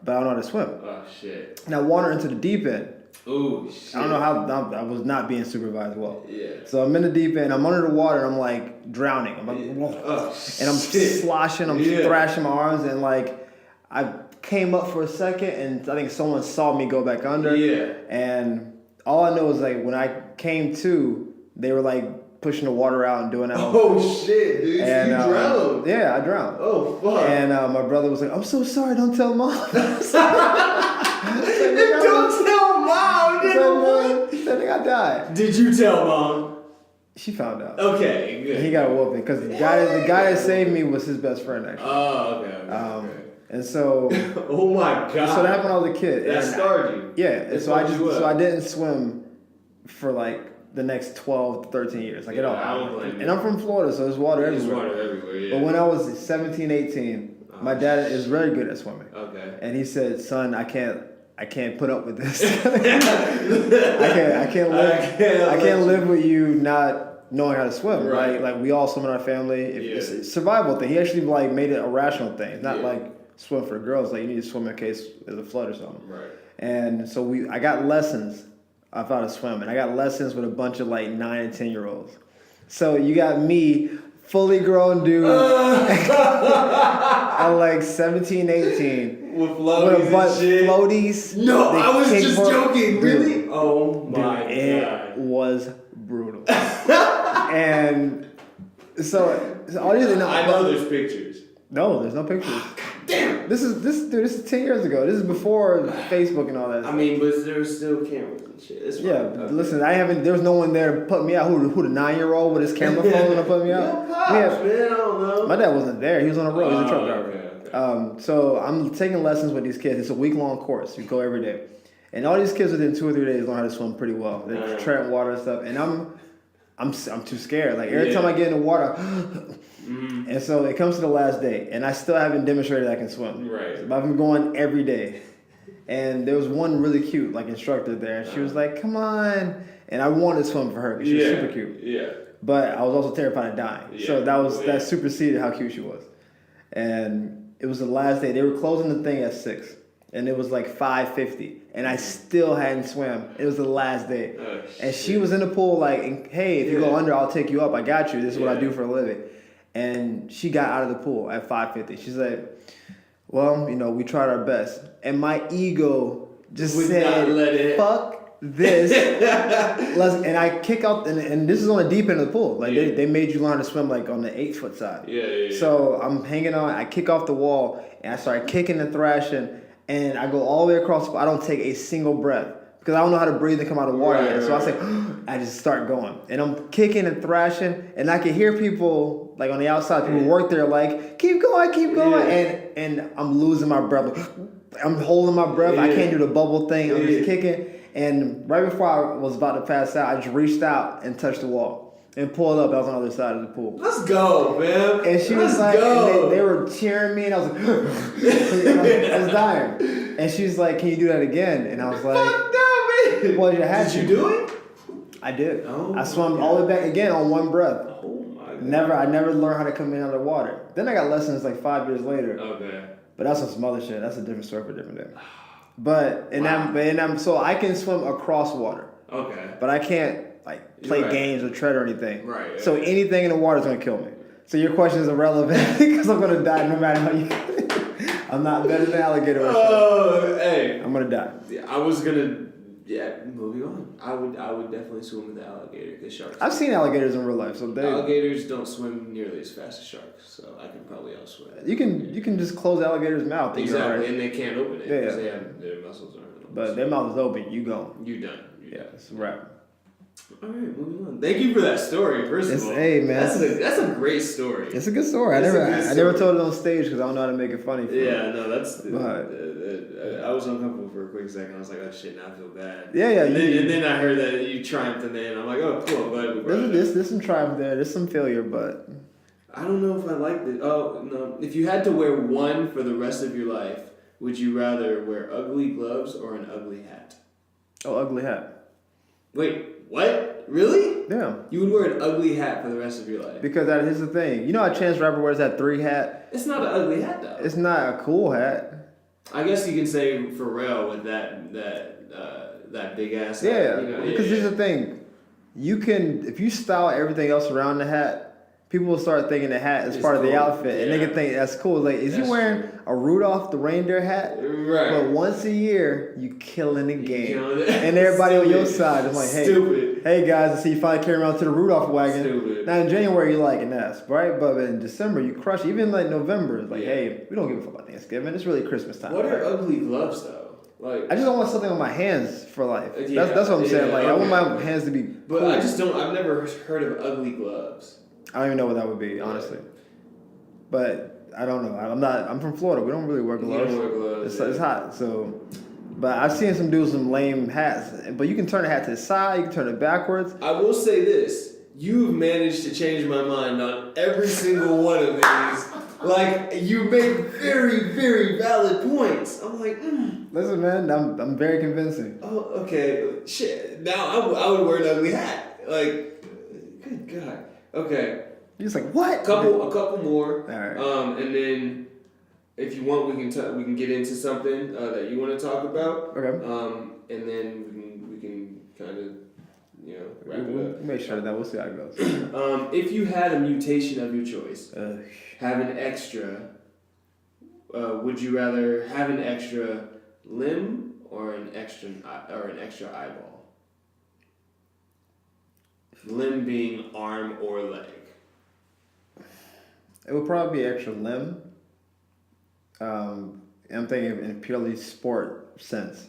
But I don't know how to swim. Oh, shit. And I wander into the deep end. Oh, shit. I don't know how, I was not being supervised well. Yeah. So I'm in the deep end, I'm under the water, and I'm like drowning. I'm like, whoa. And I'm sloshing, I'm thrashing my arms, and like, I came up for a second, and I think someone saw me go back under. Yeah. And all I know is like, when I came to, they were like, pushing the water out and doing that. Oh shit, dude! And, you drowned. Yeah, I drowned. Oh fuck! And my brother was like, "I'm so sorry. Don't tell mom." Don't tell mom. He said, "I died." Did you tell mom? She found out. Okay, good. And he got a whooping because the guy that saved me was his best friend actually. Oh, okay. And so. Oh my god. So that happened when I was a kid. That scarred you. Yeah. And so I didn't swim for like the next 12 to 13 years. Like, and I'm from Florida, so there's water everywhere. There's water everywhere, yeah. But when I was 17, 18, my dad is very good at swimming. Okay. And he said, "Son, I can't put up with this. I can't live with you not knowing how to swim, right? Like we all swim in our family. It's a survival thing. He actually like made it a rational thing. It's not like swim for girls. Like you need to swim in case there's a flood or something. Right. And so I got lessons of how to swim, and I got lessons with a bunch of like 9 and 10-year-olds. So you got me, fully grown dude, at like 17, 18. With floaties and shit. Floaties. No, I was just joking. Dude, really? Oh my god. It was brutal. And so all these. I know there's pictures. No, there's no pictures. Damn. This is 10 years ago. This is before Facebook and all that. I mean, but there's still cameras and shit. It's yeah, okay. Listen, there was no one there to put me out. Who the 9-year-old with his camera phone to put me out? Yo, pops, man, I don't know. My dad wasn't there. He was on the road. He was a truck driver. Okay. So I'm taking lessons with these kids. It's a week-long course. You go every day. And all these kids within 2 or 3 days learn how to swim pretty well. They tread water and stuff. And I'm too scared. Like every time I get in the water, and so it comes to the last day, and I still haven't demonstrated I can swim. Right. So I've been going every day. And there was one really cute like instructor there, and she was like, "Come on!" And I wanted to swim for her because she was super cute. Yeah. But I was also terrified of dying. Yeah. So that superseded how cute she was. And it was the last day. They were closing the thing at 6, and it was like 5:50, and I still hadn't swam. It was the last day, and she was in the pool like, "Hey, if you go under, I'll take you up. I got you. This is what I do for a living." And she got out of the pool at 5:50. She's like, "Well, we tried our best." And my ego just said, "Fuck this." And I kick out, and this is on the deep end of the pool. Like they made you learn to swim like on the 8-foot side. Yeah. So I'm hanging on. I kick off the wall, and I start kicking and thrashing, and I go all the way across. I don't take a single breath because I don't know how to breathe and come out of the water yet. So I say, I just start going, and I'm kicking and thrashing, and I can hear people like on the outside. People work there like, keep going, and I'm losing my breath. I'm holding my breath. I can't do the bubble thing. I'm just kicking. And right before I was about to pass out, I just reached out and touched the wall and pulled up. I was on the other side of the pool. Let's go, man. And she was like, and they were cheering me, and I was like, I was dying. And she's like, "Can you do that again?" And I was like, "Fuck no, man." Well, you had Did you do it? I did. Oh, I swam all the way back again on one breath. Oh my god. I never learned how to come in underwater. Then I got lessons like 5 years later. Okay. But that's some other shit. That's a different story for a different day. So I can swim across water. Okay. But I can't like play games or tread or anything. Right. So anything in the water is gonna kill me. So your question is irrelevant because I'm gonna die no matter how you. I'm not better than an alligator. Oh, hey. I'm gonna die. Yeah, I was gonna. Yeah, moving on. I would definitely swim with the alligator because sharks. I've seen alligators in real life, so alligators don't swim nearly as fast as sharks, so I can probably outswim. You can just close the alligator's mouth. Exactly, and they can't open it because Yeah. their muscles aren't. But their mouth is open. You gone. You done. Yeah, it's a wrap. All right, moving on. Thank you for that story. First of all, hey man, that's a great story. It's a good story. I never told it on stage because I don't know how to make it funny. Yeah, no, that's. I was uncomfortable for a quick second. I was like, oh shit, now I feel bad. Yeah. And then I heard that you triumphed in there, and I'm like, oh cool, I'm glad we brought it up. There's some triumph there. There's some failure, but I don't know if I liked it. Oh no! If you had to wear one for the rest of your life, would you rather wear ugly gloves or an ugly hat? Oh, ugly hat. Wait, what? Really? Yeah. You would wear an ugly hat for the rest of your life? Because here's the thing. You know how Chance the Rapper wears that 3 hat? It's not an ugly hat though. It's not a cool hat. I guess you can say Pharrell with that big ass hat. Yeah. Because here's the thing. You can, if you style everything else around the hat, people will start thinking the hat is part of the outfit, and they can think that's cool. Like, is he wearing a Rudolph the reindeer hat? Right. But once a year, you killing the game, and everybody on your side is like, hey guys, I see you finally carrying around to the Rudolph wagon. Stupid. Now in January you're like an ass, right? But in December you crush. Even like November, it's like, hey, we don't give a fuck about Thanksgiving. It's really Christmas time. What are ugly gloves though? Like, I just don't want something on my hands for life. That's what I'm saying. Like, I want my hands to be. But cool. I just don't. I've never heard of ugly gloves. I don't even know what that would be, honestly. But I don't know. I'm from Florida. We don't really wear gloves. You don't wear gloves. It's hot, so. But I've seen some do some lame hats. But you can turn the hat to the side. You can turn it backwards. I will say this: you've managed to change my mind on every single one of these. Like, you make very, very valid points. I'm like, Listen, man, I'm very convincing. Oh, okay. Shit. Now I would wear an ugly hat. Like, good God. Okay. You're just like, what? A couple more. All right. And then, if you want, we can get into something that you want to talk about. Okay. And then we can kind of, wrap it up. We'll make sure of that. We'll see how it goes. If you had a mutation of your choice, have an extra. Would you rather have an extra limb or an extra eyeball? Limb being arm or leg. It would probably be extra limb. I'm thinking in purely sport sense.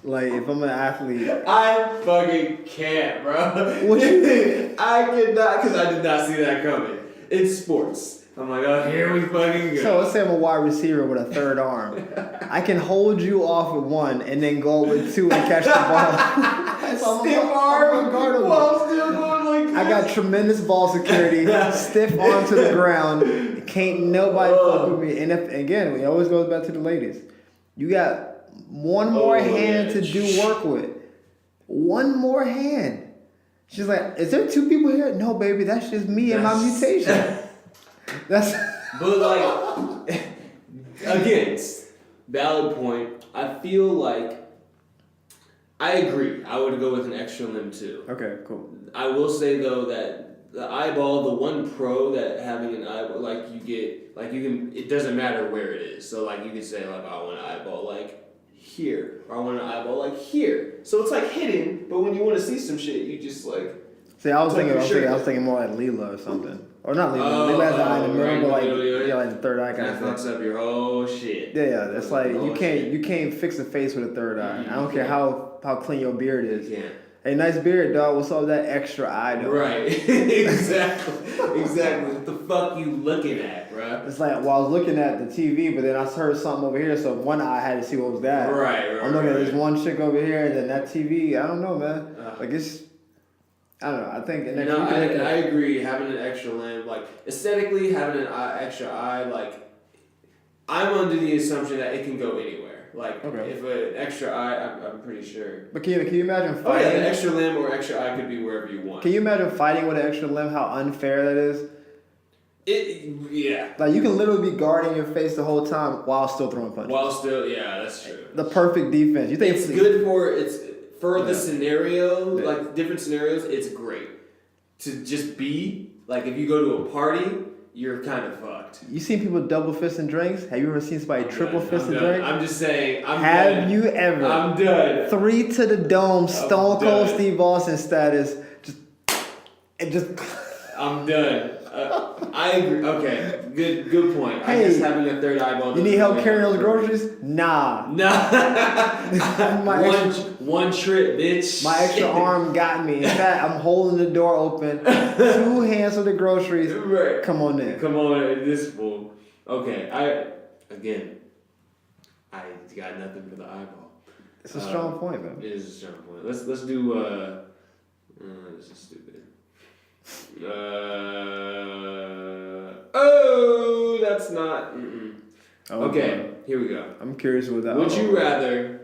Like, if I'm an athlete, I fucking can't, bro. What you think? I cannot, because I did not see that coming. It's sports. I'm like, oh, here we fucking go. So let's say I'm a wide receiver with a third arm. I can hold you off with one and then go with two and catch the ball. So stiff arm while still going like this. I got tremendous ball security, stiff arm to the ground. Can't nobody fuck with me. And again, it always goes back to the ladies. You got one more hand to do work with. One more hand. She's like, is there two people here? No, baby, that's just me and my mutation. But like, again, valid point. I feel like I agree. I would go with an extra limb too. Okay, cool. I will say though that the eyeball, the one pro that having an eyeball, it doesn't matter where it is. So like you can say like, I want an eyeball like here, or I want an eyeball like here. So it's like hidden, but when you want to see some shit, you just like. See, I was thinking more like Leela or something. Or not Leela. Leela has the eye in the middle, but like the third eye kind of thing. That fucks up your whole shit. Yeah, that's like you can't fix a face with a third eye. I don't care how clean your beard is. Yeah. Hey, nice beard, dog. What's up with that extra eye, though? Right. Exactly. What the fuck you looking at, bro? It's like, well, I was looking at the TV, but then I heard something over here, so one eye I had to see what was that. Right. I'm looking at this one chick over here, and then that TV. I don't know, man. Like it's. I don't know. I think. I agree. Having an extra limb, like aesthetically, having an extra eye, like I'm under the assumption that it can go anywhere. Like if an extra eye, I'm pretty sure. But can you imagine fighting? Oh yeah, an extra limb or extra eye could be wherever you want. Can you imagine fighting with an extra limb? How unfair that is. Yeah. Like you can literally be guarding your face the whole time while still throwing punches. Yeah, that's true. The perfect defense. You think it's good for the Yeah. scenario, Yeah. like different scenarios. It's great to just be like if you go to a party, you're kind of fucked. You seen people double fisting drinks? Have you ever seen somebody triple fisting drinks? I'm just saying. Have you ever? I'm done. 3 to the dome, Stone Cold done. Steve Austin status. Just. I'm done. I agree. Okay, good point. Hey, I guess having a third eyeball. You need help carrying those groceries? Nah. One trip, bitch. My extra arm got me. In fact, I'm holding the door open. 2 hands with the groceries. Right. Come on in. Come on in, this fool. Okay, I got nothing for the eyeball. It's a strong point, man. It is a strong point. Let's do. This is stupid. That's not. Okay, here we go. I'm curious what that. Would you rather?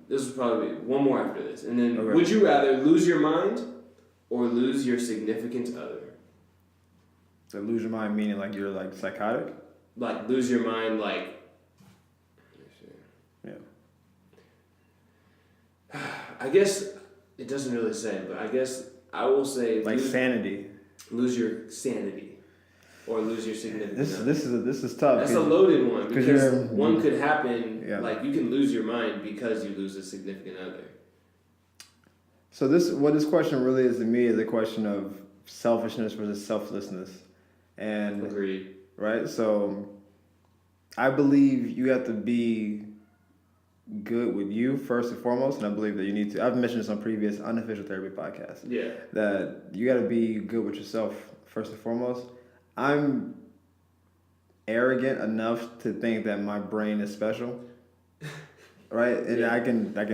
This will probably be one more after this, and then Okay. Would you rather lose your mind or lose your significant other? So lose your mind meaning like you're like psychotic? Like lose your mind, like. Yeah. I guess it doesn't really say, but I guess I will say like sanity. Lose your sanity, or lose your significant other. This is tough. That's a loaded one because you're, one could happen. Yeah. Like you can lose your mind because you lose a significant other. So what this question really is to me is a question of selfishness versus selflessness, and Agreed. Right. So I believe you have to be good with you first and foremost, and I believe that you need to. I've mentioned this on previous unofficial therapy podcasts. Yeah. That you got to be good with yourself first and foremost. I'm arrogant enough to think that my brain is special, right? And Yeah. I can. I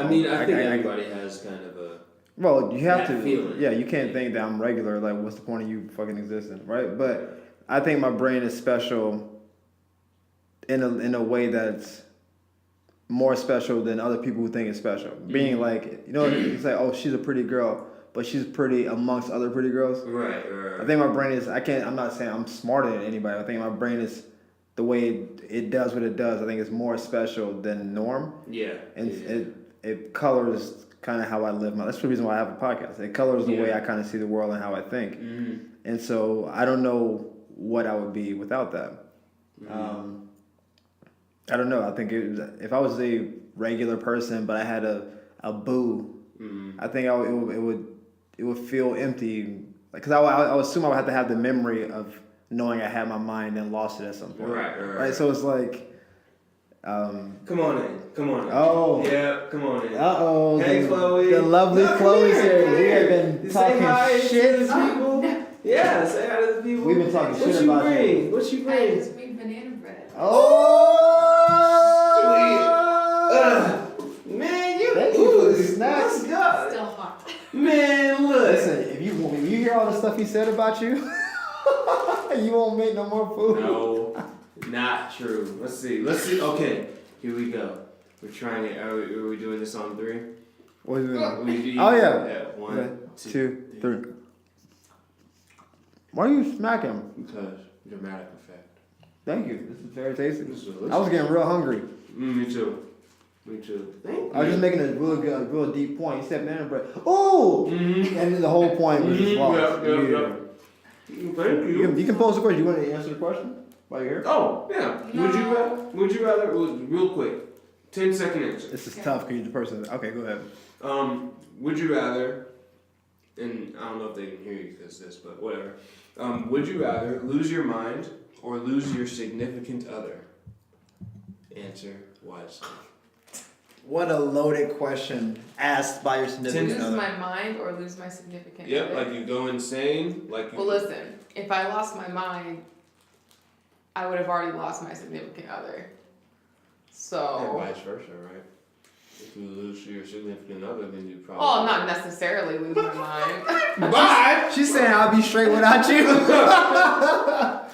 think everybody has kind of a. Well, you have that to. feeling. Yeah, you can't think that I'm regular. Like, what's the point of you fucking existing, right? But I think my brain is special in a way that's more special than other people who think it's special. Being like, you say, oh, she's a pretty girl, but she's pretty amongst other pretty girls. Right. I think my brain is, I'm not saying I'm smarter than anybody. I think my brain is, the way it does what it does, I think it's more special than norm. Yeah. And it colors kind of how I live my, that's the reason why I have a podcast. It colors the way I kind of see the world and how I think. Mm-hmm. And so I don't know what I would be without that. Mm-hmm. I don't know. I think if I was a regular person, but I had a boo, Mm-hmm. I think it would feel empty. Like, cause I would assume I would have to have the memory of knowing I had my mind and lost it at some point. Right. So it's like, come on in. Oh. Yeah, come on in. Uh-oh. Hey, Chloe. The lovely Chloe's here. We have been Say hi talking shit. to the people. Yeah, say hi to the people. We've been talking shit about you. What you I bring? just made banana bread. Man, you. Thank you for the snacks. Let's go. Still hot. Man, look. Listen, when you hear all the stuff he said about you, you won't make no more food. No, not true. Let's see. Okay, here we go. We're trying it. Are we doing this on 3? What is it? Oh yeah. 1, 2, 3. Why are you smacking? Because dramatic effect. Thank you. This is very tasty. This is delicious. I was getting real hungry. Me too. Thank you. I was just making a real deep point. You said banana bread. Oh! Mm-hmm. And then the whole point was just lost. Yep. Thank you. You can pose the question. You want to answer the question while you're here? Oh, yeah. No. Would you rather, real quick, 10-second answer. This is tough because you're the person. Okay, go ahead. Would you rather, and I don't know if they can hear you because this, but whatever. Would you rather lose your mind or lose your significant other? Answer wisely. What a loaded question asked by your significant Lose other. my mind or lose my significant Yep, other? like you go insane, like you. Well, listen. If I lost my mind, I would have already lost my significant other. Or So. vice versa, right? If you lose your significant other, then you probably. Well, not necessarily lose my mind. Bye! She's saying I'll be straight without you.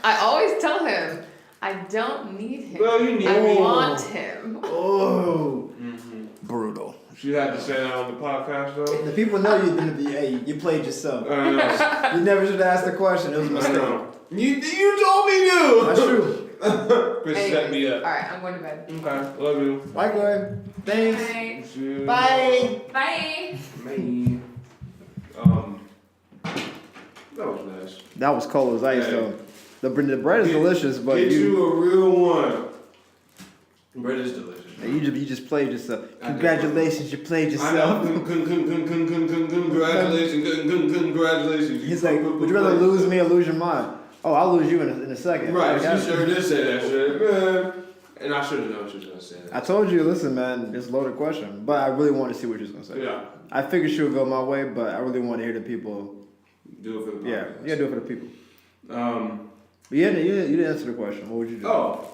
I always tell him I don't need him. Well, you need I him. want him. Oh. Mm-hmm. Brutal. She had to say that on the podcast though. The people know you played yourself. I know. You never should have asked the question. It was a I mistake. know. You told me to. That's true. Chris set me up. Alright, I'm going to bed. Okay, love you. Bye, Glenn. Thanks. Bye. Bye. Bye. Bye. That was nice. That was cold as ice, Hey. though. The bread is delicious, but Get you a real one. Bread is delicious. you just played yourself. I did. Congratulations, you played I know. yourself. Congratulations. He's like, would you rather lose me or lose your mind? Oh, I'll lose you in a second. Right, Like, she sure did say that shit, man. And I should have known she was gonna say I that. told you, listen, man, it's a loaded question, but I really want to see what she was gonna say. Yeah, I figured she would go my way, but I really want to hear the people. do it for the podcast. Yeah, you gotta do it for the people. Um. But you didn't answer the question. What would you do? Oh,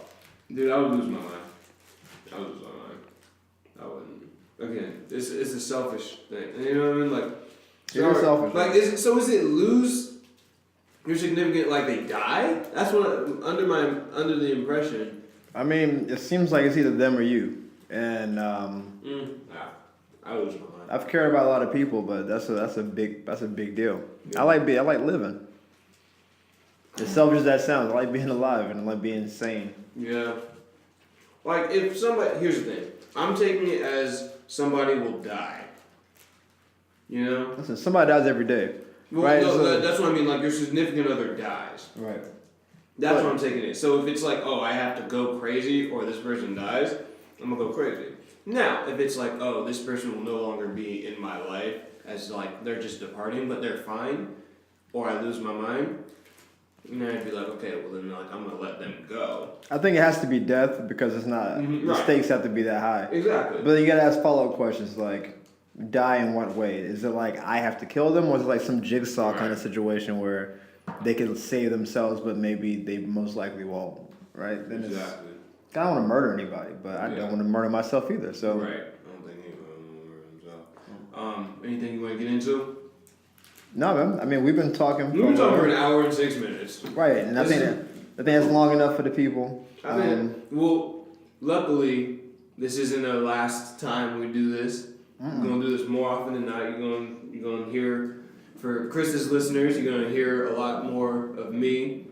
dude, I would lose my mind. I would lose my mind. I wouldn't. Again, it's a selfish thing. You know what I mean? Like, It is selfish. Like, is it lose your significant? Like they die? That's what under the impression. I mean, it seems like it's either them or you, and I lose my mind. I've cared about a lot of people, but that's a big deal. Yeah. I like living. As selfish as that sounds, I like being alive and I like being sane. Yeah. Like if somebody, here's the thing. I'm taking it as somebody will die. You know? Listen, somebody dies every day. Well, Right, no, so- that's what I mean. Like your significant other dies. Right. That's But- what I'm taking it. So if it's like, oh, I have to go crazy or this person dies, I'm gonna go crazy. Now, if it's like, oh, this person will no longer be in my life as like they're just departing, but they're fine, or I lose my mind, and I'd be like, okay, well then like I'm gonna let them go. I think it has to be death because it's not Mhm, the right. stakes have to be that high. Exactly. But you gotta ask follow-up questions like, die in what way? Is it like I have to kill them, or is it like some jigsaw kind of Right. situation where they can save themselves, but maybe they most likely won't? Right? Then Exactly. I don't want to murder anybody, but I Yeah. don't want to murder myself either. So Right. I don't think himself. Anything you want to get into? no, man. I mean, we've been talking. We've been talking for an hour and 6 minutes. Right, and I think that's long enough for the people. I think, well, luckily, this isn't the last time we do this. We're gonna do this more often than not. You're gonna hear, for Chris's listeners, you're gonna hear a lot more of me.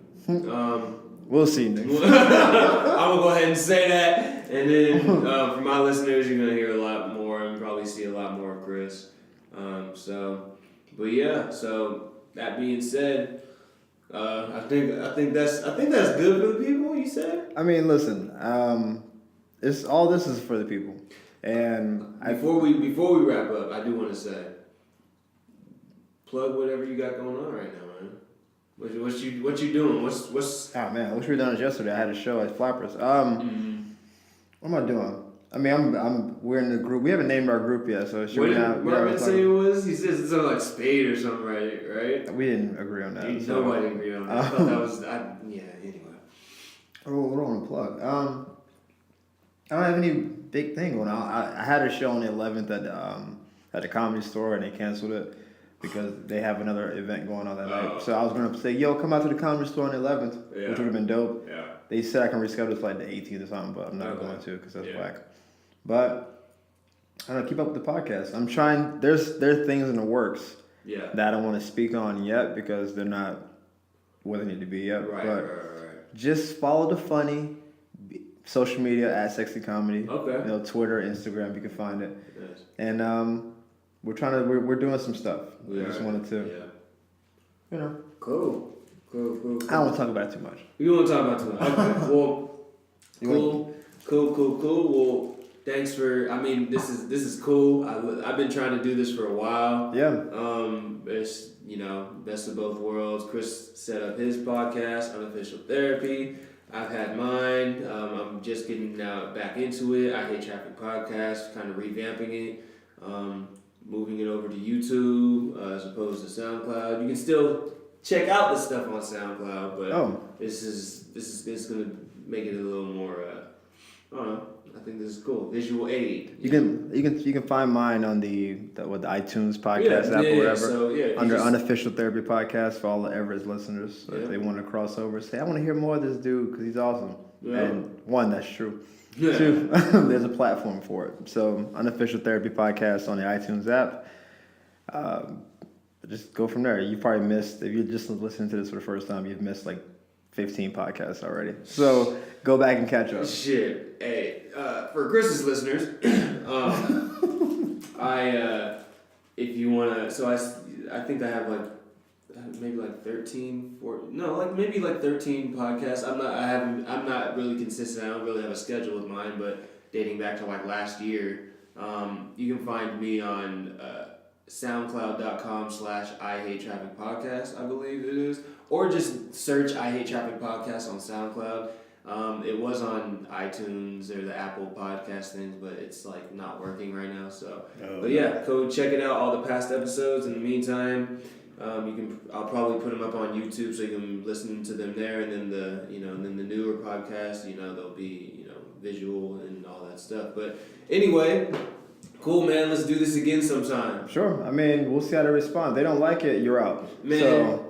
We'll see, Nick. I'm gonna go ahead and say that, and then for my listeners, you're gonna hear a lot more and probably see a lot more of Chris. But yeah. So that being said, I think that's good for the people. You said. I mean, listen. It's all this is for the people, and Before we wrap up, I do want to say, plug whatever you got going on right now, man. What you doing? What's oh man, I wish we were done this yesterday. I had a show at Flappers. What am I doing? I mean, we're in the group. We haven't named our group yet, so should what we did not? Marvin say it was? He says it's something like Spade or something, right? We didn't agree on that. so- Nobody agreed on that. I thought that was yeah. Anyway. Oh, what do I want to plug? I don't have any big thing going on. I had a show on the 11th at the Comedy Store, and they canceled it because they have another event going on that night. So I was going to say, yo, come out to the Comedy Store on the 11th, Yeah. which would have been dope. Yeah. They said I can reschedule it for like the 18th or something, but I'm not Okay. going to because that's Yeah. whack. But I don't know, keep up with the podcast. I'm trying. There are things in the works Yeah. that I don't want to speak on yet because they're not where they need to be yet. Right. But just follow the funny. Social media at Sexy Comedy. Okay. You know, Twitter, Instagram, you can find it. Yes. And we're doing some stuff. We I just are. wanted to, Yeah. you know. Cool. I don't want to talk about it too much. You want to talk about tonight? Okay. Well. Cool. Well, thanks for. I mean, this is cool. I've been trying to do this for a while. Yeah. It's best of both worlds. Chris set up his podcast, Unofficial Therapy. I've had mine. I'm just getting now back into it. I Hate Traffic Podcast, kind of revamping it, moving it over to YouTube as opposed to SoundCloud. You can still check out the stuff on SoundCloud, but this is gonna make it a little more. I don't know, I think this is cool. Visual aid. You can find mine on the iTunes podcast app or whatever. So under Unofficial Therapy Podcast for all the Everett listeners. So if they want to cross over, say I want to hear more of this dude because he's awesome. Yeah. And one, that's true. Yeah. Two, there's a platform for it. So Unofficial Therapy Podcast on the iTunes app. Just go from there. You probably missed, if you're just listening to this for the first time, you've missed like 15 podcasts already. So go back and catch up. Shit. Hey, for Chris's listeners, if you wanna, so I think I have like maybe like 13 podcasts. I'm not really consistent. I don't really have a schedule with mine, but dating back to like last year, you can find me on SoundCloud.com/IHateTrafficPodcast, I believe it is, or just search I Hate Traffic Podcast on SoundCloud. It was on iTunes or the Apple podcast things, but it's like not working right now. So, but yeah, go check it out. All the past episodes. In the meantime, I'll probably put them up on YouTube so you can listen to them there. And then the newer podcast, they'll be visual and all that stuff. But anyway, cool, man. Let's do this again sometime. Sure. I mean, we'll see how they respond. If they don't like it, you're out. Man, so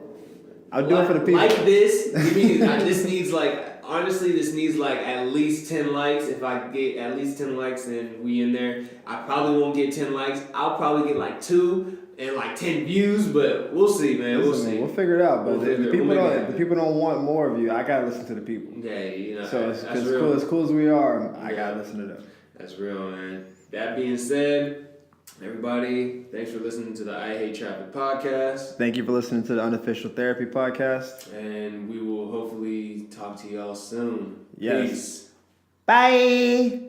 I'll do it for the people. Like this. This needs like. Honestly, this needs like at least 10 likes. If I get at least 10 likes, then we in there. I probably won't get 10 likes. I'll probably get like 2 and like 10 views, but we'll see, man. We'll see. We'll figure it out. But if the people don't want more of you, I gotta listen to the people. Yeah, So as cool as we are, I gotta listen to them. That's real, man. That being said, everybody, thanks for listening to the I Hate Traffic Podcast. Thank you for listening to the Unofficial Therapy Podcast. And we will hopefully talk to y'all soon. Yes. Peace. Bye.